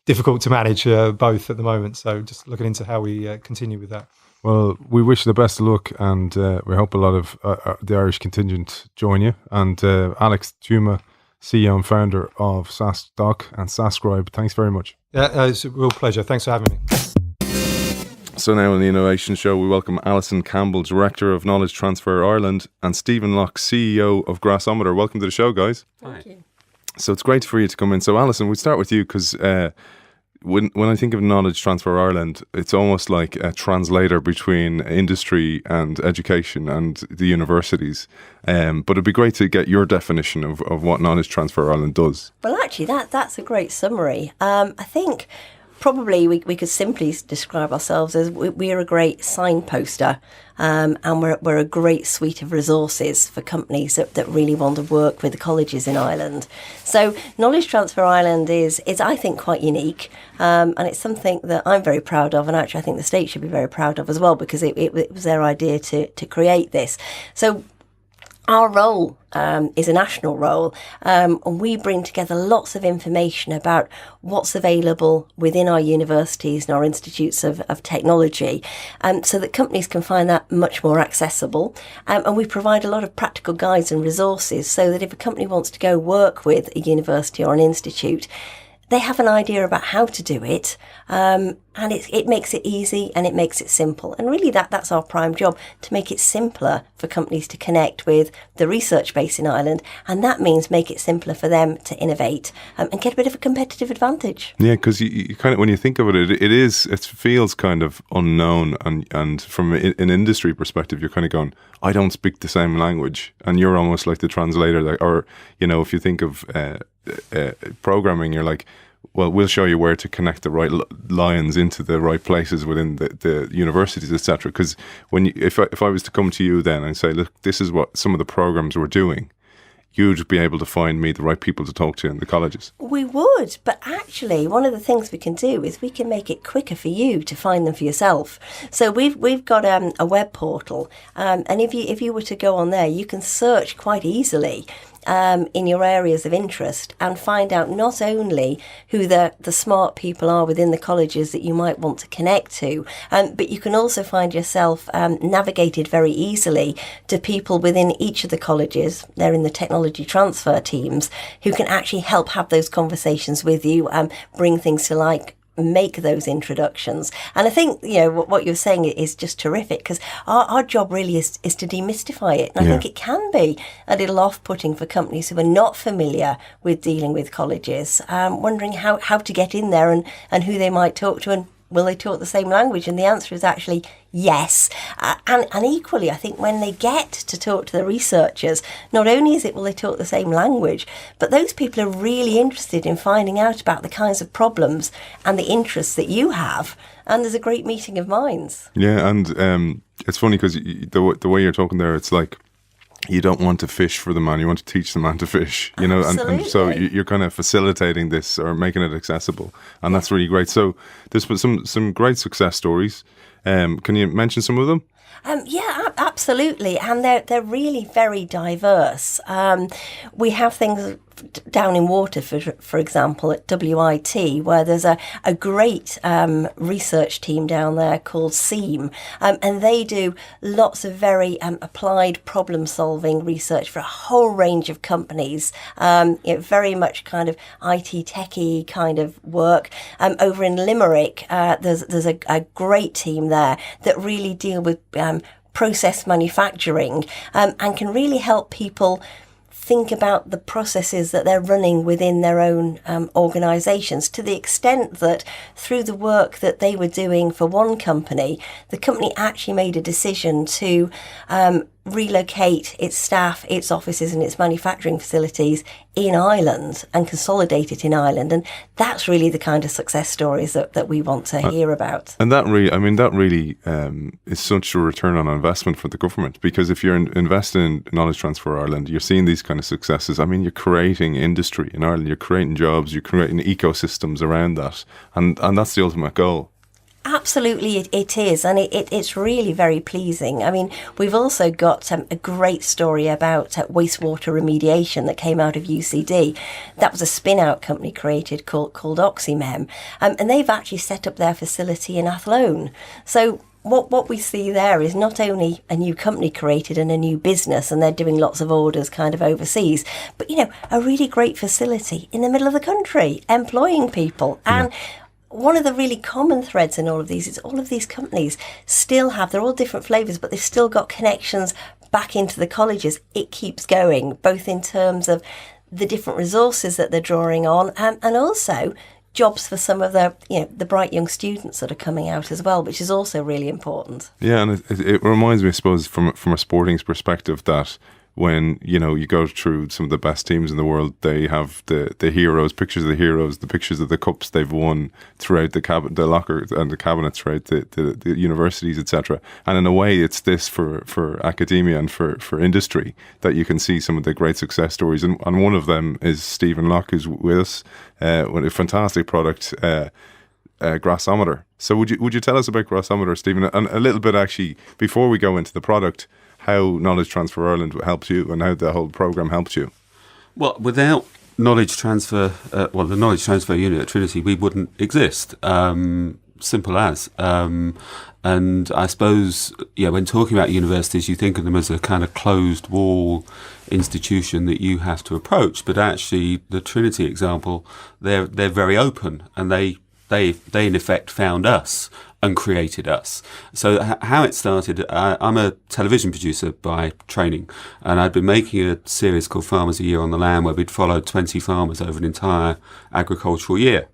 difficult to manage both at the moment. So just looking into how we continue with that. Well, we wish you the best of luck, and we hope a lot of the Irish contingent join you. And Alex Theuma, CEO and founder of SaaStock and SaaScribe, thanks very much. Yeah, it's a real pleasure. Thanks for having me. So now in the Innovation Show, we welcome Alison Campbell, Director of Knowledge Transfer Ireland, and Stephen Locke, CEO of Grassometer. Welcome to the show, guys. Thank you. So it's great for you to come in. So Alison, we'll start with you because when I think of Knowledge Transfer Ireland, it's almost like a translator between industry and education and the universities. But it'd be great to get your definition of what Knowledge Transfer Ireland does. Well, actually, that's a great summary. I think probably we could simply describe ourselves as we're a great signposter, and we're a great suite of resources for companies that really want to work with the colleges in Ireland. So Knowledge Transfer Ireland is I think quite unique, and it's something that I'm very proud of, and actually I think the state should be very proud of as well, because it was their idea to create this. So our role is a national role, and we bring together lots of information about what's available within our universities and our institutes of technology, so that companies can find that much more accessible. And we provide a lot of practical guides and resources so that if a company wants to go work with a university or an institute, they have an idea about how to do it, and it makes it easy and it makes it simple. And really that's our prime job, to make it simpler for companies to connect with the research base in Ireland, and that means make it simpler for them to innovate and get a bit of a competitive advantage. Yeah, because you kind of, when you think of it feels kind of unknown, and from an industry perspective, you're kind of going, I don't speak the same language, and you're almost like the translator, or if you think of programming, you're like, well, we'll show you where to connect the right lines into the right places within the universities, etc. Because if I was to come to you then and say, look, this is what some of the programs we're doing, you'd be able to find me the right people to talk to in the colleges. We would, but actually one of the things we can do is we can make it quicker for you to find them for yourself. So we've got a web portal, and if you were to go on there, you can search quite easily in your areas of interest and find out not only who the smart people are within the colleges that you might want to connect to, but you can also find yourself navigated very easily to people within each of the colleges. They're in the technology transfer teams who can actually help have those conversations with you and bring things to make those introductions. And I think, what you're saying is just terrific, because our job really is to demystify it. And I think it can be a little off-putting for companies who are not familiar with dealing with colleges, wondering how to get in there and who they might talk to, and will they talk the same language? And the answer is actually yes. And equally, I think when they get to talk to the researchers, not only is it will they talk the same language, but those people are really interested in finding out about the kinds of problems and the interests that you have. And there's a great meeting of minds. Yeah, and it's funny because the way you're talking there, it's like, you don't want to fish for the man, you want to teach the man to fish, and so you're kind of facilitating this or making it accessible, and that's really great. So there's some great success stories. Can you mention some of them? Yeah, absolutely, and they're really very diverse. We have things down in water, for example, at WIT, where there's a great research team down there called SEAM, and they do lots of very applied problem-solving research for a whole range of companies, very much kind of IT techie kind of work. Over in Limerick, there's a great team there that really deal with process manufacturing and can really help people think about the processes that they're running within their own organisations, to the extent that through the work that they were doing for one company, the company actually made a decision to relocate its staff, its offices and its manufacturing facilities in Ireland and consolidate it in Ireland. And that's really the kind of success stories that we want to hear about. And that really is such a return on investment for the government, because if you're investing in Knowledge Transfer Ireland, you're seeing these kind of successes. I mean, you're creating industry in Ireland, you're creating jobs, you're creating ecosystems around that. And that's the ultimate goal. Absolutely, it is, and it's really very pleasing. I mean, we've also got a great story about wastewater remediation that came out of UCD. That was a spin-out company created called Oxymem, and they've actually set up their facility in Athlone. So what we see there is not only a new company created and a new business, and they're doing lots of orders kind of overseas, but, a really great facility in the middle of the country, employing people. And one of the really common threads in all of these is all of these companies still have, they're all different flavours, but they've still got connections back into the colleges. It keeps going, both in terms of the different resources that they're drawing on, and also jobs for some of the bright young students that are coming out as well, which is also really important. Yeah, and it reminds me, I suppose, from a sporting perspective, that when you go through some of the best teams in the world, they have the heroes, pictures of the heroes, the pictures of the cups they've won throughout the locker and the cabinets throughout the universities, etc. And in a way, it's this for academia and for industry, that you can see some of the great success stories. And one of them is Stephen Locke, who's with us with a fantastic product, Grassometer. So would you tell us about Grassometer, Stephen, and a little bit actually before we go into the product, how Knowledge Transfer Ireland helps you and how the whole programme helps you? Well, without knowledge transfer, the knowledge transfer unit at Trinity, we wouldn't exist. Simple as. And I suppose, when talking about universities, you think of them as a kind of closed wall institution that you have to approach. But actually, the Trinity example, they're very open, and they in effect found us and created us. So how it started, I'm a television producer by training, and I'd been making a series called Farmers a Year on the Land, where we'd followed 20 farmers over an entire agricultural year.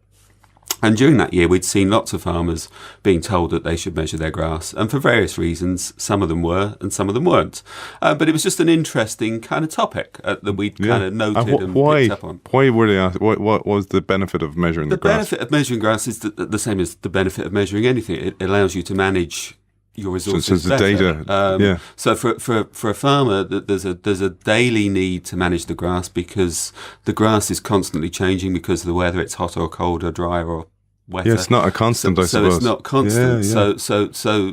And during that year, we'd seen lots of farmers being told that they should measure their grass. And for various reasons, some of them were and some of them weren't. But it was just an interesting kind of topic that we'd kind of noted and picked up on. Why were they asked? What was the benefit of measuring the grass? The benefit of measuring grass is the same as the benefit of measuring anything. It allows you to manage your resources the data. So for a farmer, there's a daily need to manage the grass, because the grass is constantly changing because of the weather. It's hot or cold or dry or wetter. Yeah, it's not a constant, I suppose. So it's not constant.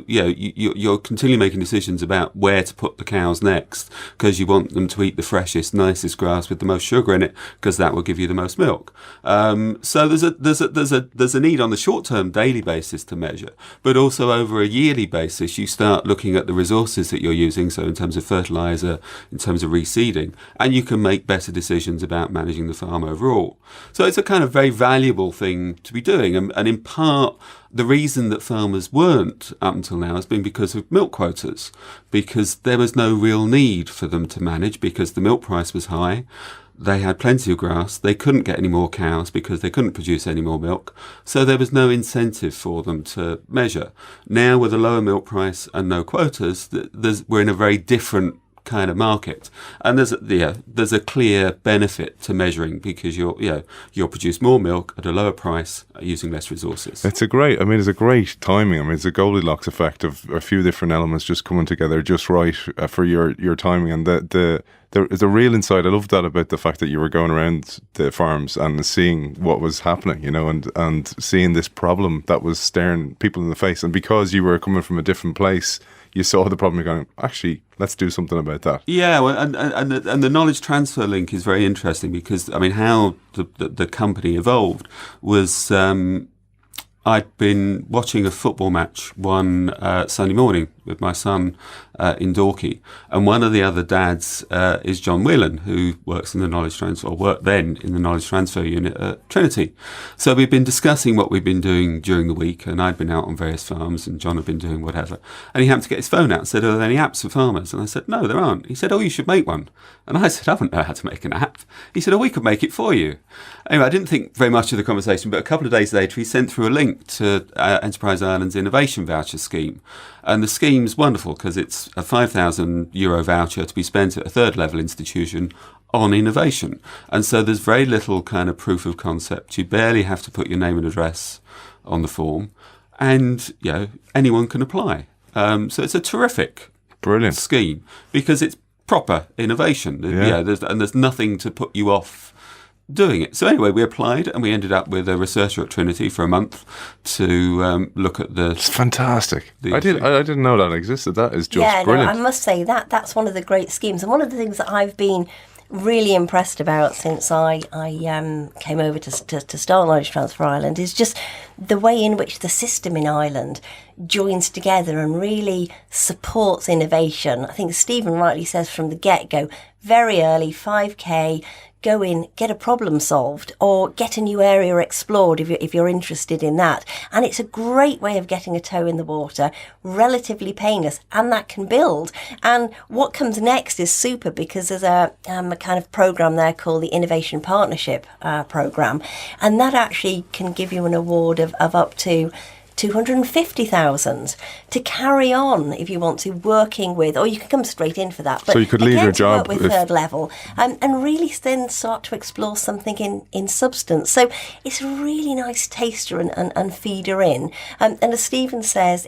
Yeah. You're continually making decisions about where to put the cows next, because you want them to eat the freshest, nicest grass with the most sugar in it, because that will give you the most milk. So there's a need on the short-term daily basis to measure, but also over a yearly basis, you start looking at the resources that you're using. So in terms of fertilizer, in terms of reseeding, and you can make better decisions about managing the farm overall. So it's a kind of very valuable thing to be doing. And in part, the reason that farmers weren't up until now has been because of milk quotas, because there was no real need for them to manage because the milk price was high. They had plenty of grass. They couldn't get any more cows because they couldn't produce any more milk. So there was no incentive for them to measure. Now, with a lower milk price and no quotas, we're in a very different kind of market, and there's a clear benefit to measuring because you'll produce more milk at a lower price using less resources. It's a great timing. I mean, it's a Goldilocks effect of a few different elements just coming together just right for your timing, and the real insight. I love that about the fact that you were going around the farms and seeing what was happening, and seeing this problem that was staring people in the face, and because you were coming from a different place, you saw the problem. You're going, actually, let's do something about that. Yeah, well, and the knowledge transfer link is very interesting because, I mean, how the company evolved was I'd been watching a football match one Sunday morning with my son in Dorking, and one of the other dads is John Whelan, who works in the knowledge transfer, or worked then in the knowledge transfer unit at Trinity. So we've been discussing what we've been doing during the week, and I'd been out on various farms, and John had been doing whatever. And he happened to get his phone out and said, "Are there any apps for farmers?" And I said, "No, there aren't." He said, "Oh, you should make one." And I said, "I don't know how to make an app." He said, "Oh, we could make it for you." Anyway, I didn't think very much of the conversation, but a couple of days later, he sent through a link to Enterprise Ireland's innovation voucher scheme. And the scheme's wonderful because it's a €5,000 voucher to be spent at a third level institution on innovation. And so there's very little kind of proof of concept. You barely have to put your name and address on the form, and anyone can apply. So it's a terrific, brilliant scheme because it's proper innovation. Yeah. There's nothing to put you off doing it. So anyway, we applied and we ended up with a researcher at Trinity for a month to look at the... It's fantastic. I didn't know that existed. That is just brilliant. No, I must say that's one of the great schemes, and one of the things that I've been really impressed about since I came over to start Knowledge Transfer Ireland is just the way in which the system in Ireland joins together and really supports innovation. I think Stephen rightly says from the get-go, very early, 5K, go in, get a problem solved, or get a new area explored if you're interested in that. And it's a great way of getting a toe in the water, relatively painless, and that can build. And what comes next is super because there's a kind of program there called the Innovation Partnership program, and that actually can give you an award of up to 250,000 to carry on if you want to, working with, or you can come straight in for that. But so you could leave your job with third level and really then start to explore something in substance. So it's a really nice taster and feeder in. And as Stephen says,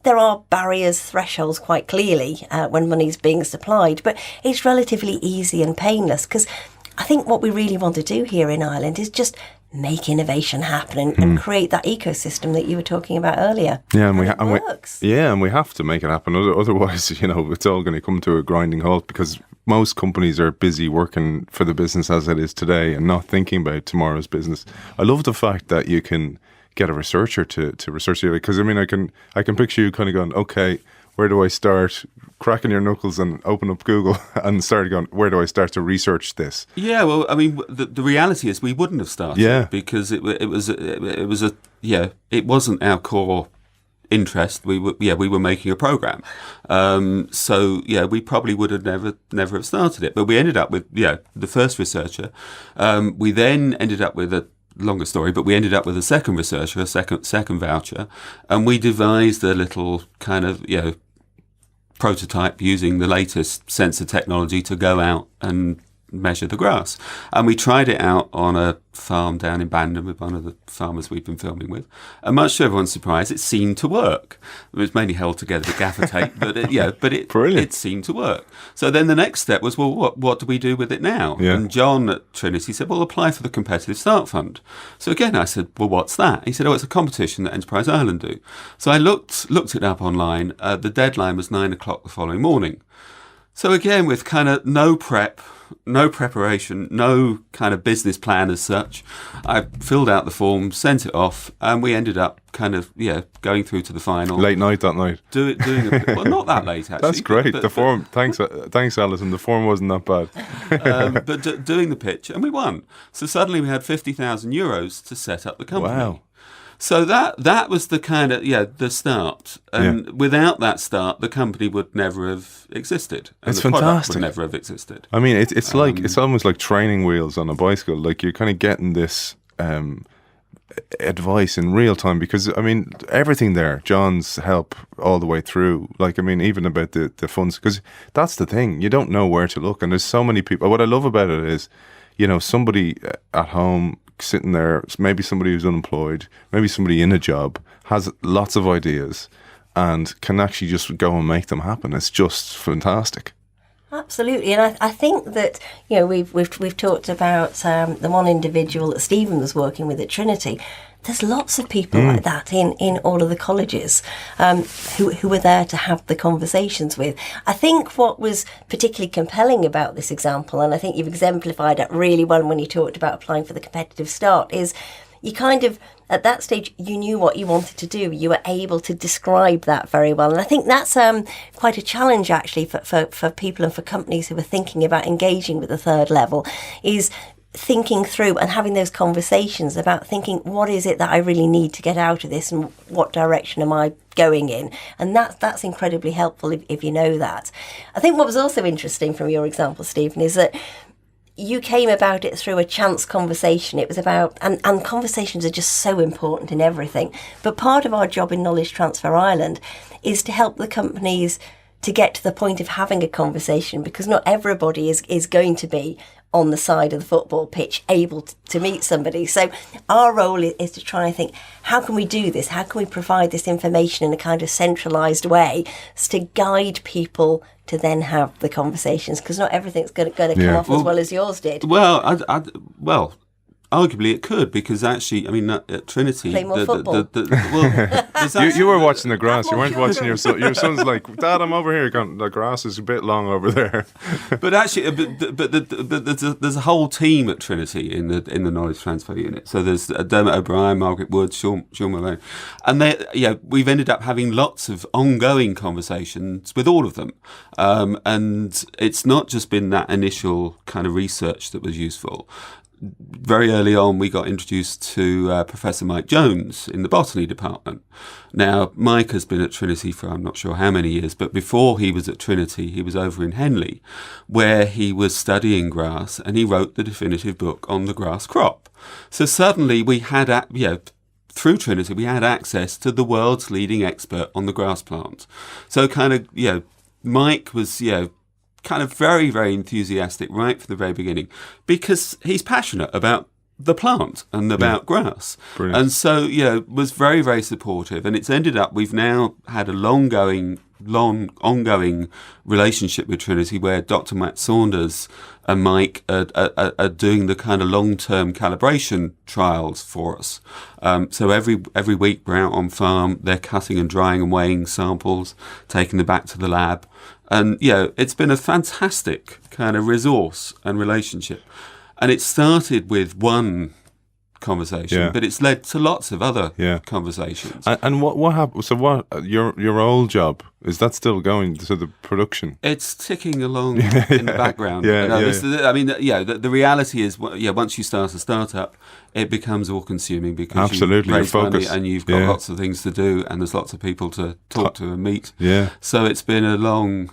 there are barriers, thresholds quite clearly when money's being supplied, but it's relatively easy and painless because I think what we really want to do here in Ireland is just make innovation happen and create that ecosystem that you were talking about earlier. Yeah, and it works. And we have to make it happen. Otherwise, it's all going to come to a grinding halt because most companies are busy working for the business as it is today and not thinking about tomorrow's business. I love the fact that you can get a researcher to research it, because I mean, I can picture you kind of going, okay, where do I start? Cracking your knuckles and open up Google and start going, where do I start to research this? Yeah, well, I mean, the reality is we wouldn't have started because it wasn't our core interest. We were making a program, so we probably would have never have started it. But we ended up with the first researcher. We then ended up with a longer story, but we ended up with a second researcher, a second voucher, and we devised a little kind of prototype using the latest sensor technology to go out and measure the grass. And we tried it out on a farm down in Bandon with one of the farmers we've been filming with. And much to everyone's surprise, it seemed to work. It was mainly held together with gaffer tape, but it seemed to work. So then the next step was, well, what do we do with it now? Yeah. And John at Trinity said, well, apply for the Competitive Start Fund. So again, I said, well, what's that? He said, oh, it's a competition that Enterprise Ireland do. So I looked it up online. The deadline was 9:00 the following morning. So again, with kind of no preparation, no kind of business plan as such, I filled out the form, sent it off, and we ended up kind of going through to the final. Late night that night. Doing well, not that late actually. That's great. But the form. Thanks, Alison. The form wasn't that bad. But doing the pitch, and we won. So suddenly we had €50,000 to set up the company. Wow. So that was the kind of the start, and without that start, the company would never have existed. And It's the product fantastic. would never have existed. I mean, it's like it's almost like training wheels on a bicycle. Like you're kind of getting this advice in real time, because I mean everything there, John's help all the way through. Like I mean, even about the funds, because that's the thing, you don't know where to look, and there's so many people. What I love about it is, somebody at home sitting there, maybe somebody who's unemployed, maybe somebody in a job, has lots of ideas and can actually just go and make them happen. It's just fantastic. Absolutely, and I think that we've talked about the one individual that Stephen was working with at Trinity. There's lots of people like that in all of the colleges who were there to have the conversations with. I think what was particularly compelling about this example, and I think you've exemplified it really well when you talked about applying for the competitive start, is you kind of, at that stage, you knew what you wanted to do. You were able to describe that very well. And I think that's quite a challenge, actually, for people and for companies who are thinking about engaging with the third level, is thinking through and having those conversations about thinking, what is it that I really need to get out of this, and what direction am I going in? And that's incredibly helpful if you know that. I think what was also interesting from your example, Stephen, is that you came about it through a chance conversation. It was about, and conversations are just so important in everything. But part of our job in Knowledge Transfer Ireland is to help the companies to get to the point of having a conversation, because not everybody is going to be on the side of the football pitch able to meet somebody. So our role is to try and think, how can we do this? How can we provide this information in a kind of centralised way to guide people to then have the conversations? Because not everything's going to come off as well as yours did. Well, arguably it could, because actually, I mean, at Trinity, Play more football. You were watching the grass. You weren't watching your son. Your son's like, Dad, I'm over here. Going, the grass is a bit long over there. But actually, there's a whole team at Trinity in the knowledge transfer unit. So there's Dermot O'Brien, Margaret Wood, Sean Malone, and we've ended up having lots of ongoing conversations with all of them. And it's not just been that initial kind of research that was useful. Very early on, we got introduced to Professor Mike Jones in the botany department. Now, Mike has been at Trinity for I'm not sure how many years, but before he was at Trinity, he was over in Henley, where he was studying grass, and he wrote the definitive book on the grass crop. So suddenly we had, through Trinity, we had access to the world's leading expert on the grass plant. So kind of, Mike was, kind of very, very enthusiastic right from the very beginning, because he's passionate about the plant and about grass. Brilliant. And so, was very, very supportive. And it's ended up, we've now had a ongoing relationship with Trinity, where Dr. Matt Saunders and Mike are doing the kind of long-term calibration trials for us. So every week we're out on farm, they're cutting and drying and weighing samples, taking them back to the lab. And, it's been a fantastic kind of resource and relationship. And it started with one conversation, but it's led to lots of other conversations. And what happened? So what your old job, is that still going? So the production, it's ticking along in the background. The reality is, once you start a startup, it becomes all consuming, because absolutely, you raise your money focus, and you've got lots of things to do, and there's lots of people to talk to and meet. Yeah. So it's been a long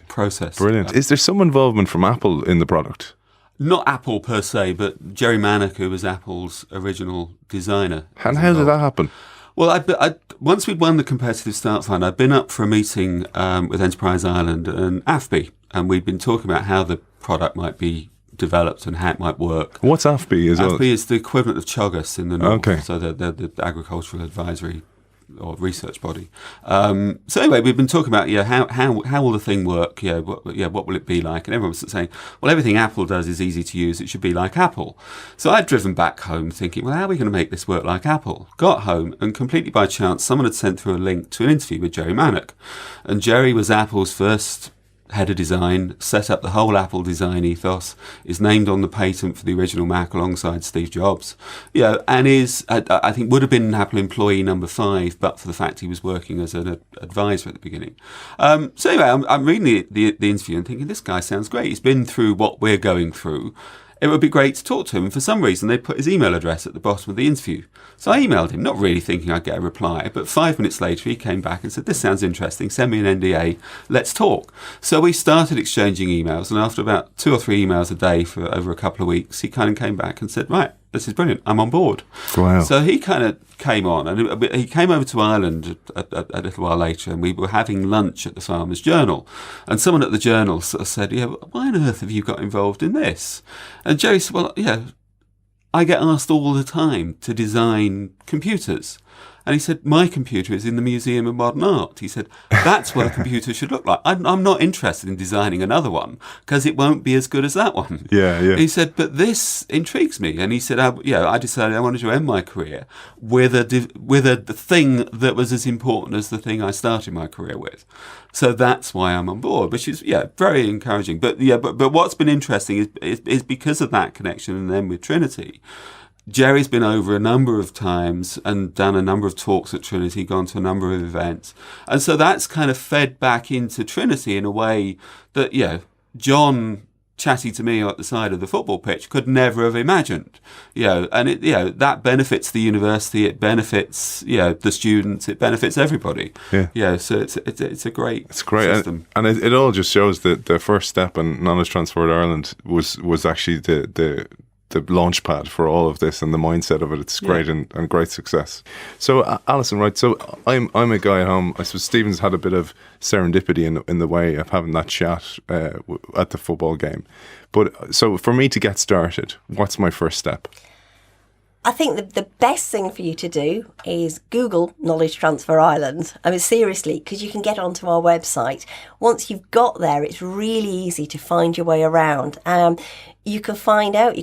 process. Brilliant. Is there some involvement from Apple in the product? Not Apple per se, but Jerry Manick, who was Apple's original designer. And how did that happen? Well, I once we'd won the competitive start fund, I'd been up for a meeting with Enterprise Ireland and AFBI, and we'd been talking about how the product might be developed and how it might work. What's AFBI? AFBI is the equivalent of Teagasc in the north. Okay. So they're the agricultural advisory or research body. So anyway, we've been talking about how will the thing work? What will it be like? And everyone was saying, well, everything Apple does is easy to use. It should be like Apple. So I'd driven back home thinking, well, how are we going to make this work like Apple? Got home, and completely by chance, someone had sent through a link to an interview with Jerry Manick, and Jerry was Apple's first head of design, set up the whole Apple design ethos, is named on the patent for the original Mac alongside Steve Jobs, and is, I think, would have been an Apple employee number 5, but for the fact he was working as an advisor at the beginning. So anyway, I'm reading the interview and thinking, this guy sounds great. He's been through what we're going through. it would be great to talk to him. And for some reason, they put his email address at the bottom of the interview. So I emailed him, not really thinking I'd get a reply. But 5 minutes later, he came back and said, this sounds interesting. Send me an NDA. Let's talk. So we started exchanging emails. And after about 2 or 3 emails a day for over a couple of weeks, he kind of came back and said, right, this is brilliant. I'm on board. Wow. So he kind of came on, and he came over to Ireland a little while later, and we were having lunch at the Farmers Journal. And someone at the Journal sort of said, yeah, why on earth have you got involved in this? And Jerry said, well, yeah, I get asked all the time to design computers. And he said, my computer is in the Museum of Modern Art. He said, that's what a computer should look like. I'm not interested in designing another one because it won't be as good as that one. Yeah. He said, but this intrigues me. And he said, I decided I wanted to end my career with a thing that was as important as the thing I started my career with. So that's why I'm on board, which is, very encouraging. But what's been interesting is because of that connection and then with Trinity, Jerry's been over a number of times and done a number of talks at Trinity, gone to a number of events. And so that's kind of fed back into Trinity in a way that, John chatting to me at the side of the football pitch could never have imagined. And that benefits the university, it benefits, the students, it benefits everybody. So it's a great system. And it all just shows that the first step in Knowledge Transfer in Ireland was actually the launch pad for all of this and the mindset of it. It's great and great success. So Alison, right, so I'm a guy at home. I suppose Stephen's had a bit of serendipity in the way of having that chat at the football game. But so for me to get started, what's my first step? I think the best thing for you to do is Google Knowledge Transfer Ireland. I mean, seriously, because you can get onto our website. Once you've got there, it's really easy to find your way around. You can find out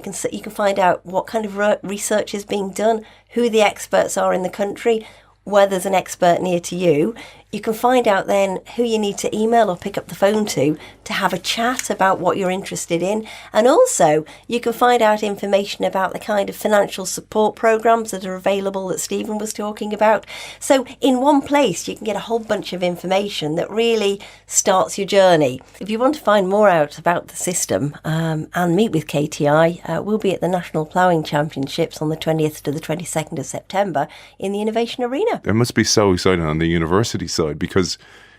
what kind of research is being done, who the experts are in the country, where there's an expert near to you. You can find out then who you need to email or pick up the phone to have a chat about what you're interested in. And also, you can find out information about the kind of financial support programs that are available that Stephen was talking about. So in one place, you can get a whole bunch of information that really starts your journey. If you want to find more out about the system and meet with KTI, we'll be at the National Ploughing Championships on the 20th to the 22nd of September in the Innovation Arena. It must be so exciting on the university side, because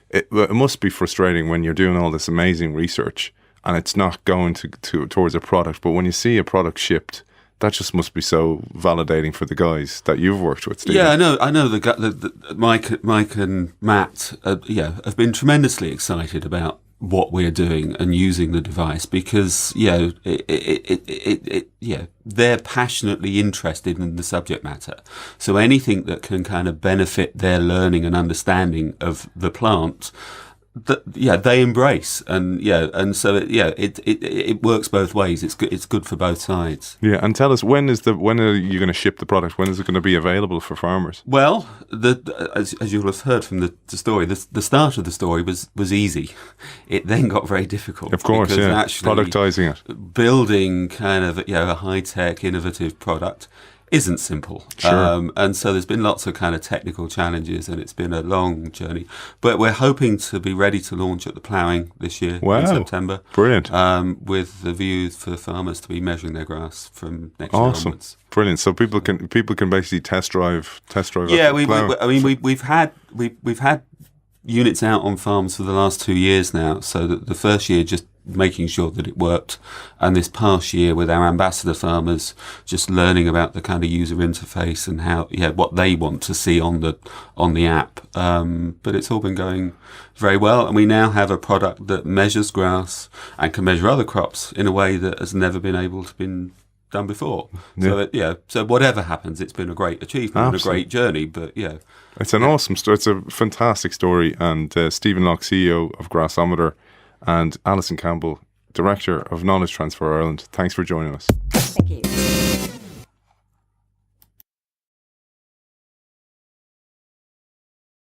it must be frustrating when you're doing all this amazing research and it's not going towards a product. But when you see a product shipped, that just must be so validating for the guys that you've worked with, Stephen. Yeah, I know. Mike and Matt, have been tremendously excited about what we're doing and using the device because they're passionately interested in the subject matter. So anything that can kind of benefit their learning and understanding of the plant, they embrace, and so it works both ways. It's good for both sides. Yeah, and tell us when are you going to ship the product? When is it going to be available for farmers? Well, as you'll have heard from the story, the start of the story was easy. It then got very difficult. Of course, productizing it, building kind of a high tech, innovative product isn't simple. Sure. And so there's been lots of kind of technical challenges and it's been a long journey. But we're hoping to be ready to launch at the ploughing this year in September. Brilliant. With the view for farmers to be measuring their grass from next year onwards. Brilliant. So people can basically test drive. Yeah, we've had units out on farms for the last 2 years now. So that the first year just making sure that it worked, and this past year with our ambassador farmers just learning about the kind of user interface and how what they want to see on the app. But it's all been going very well, and we now have a product that measures grass and can measure other crops in a way that has never been able to been done before. Yeah. So whatever happens, it's been a great achievement. Absolutely. And a great journey. But it's an awesome story. It's a fantastic story. And Stephen Locke, CEO of Grassometer, and Alison Campbell, Director of Knowledge Transfer Ireland, thanks for joining us. Thank you.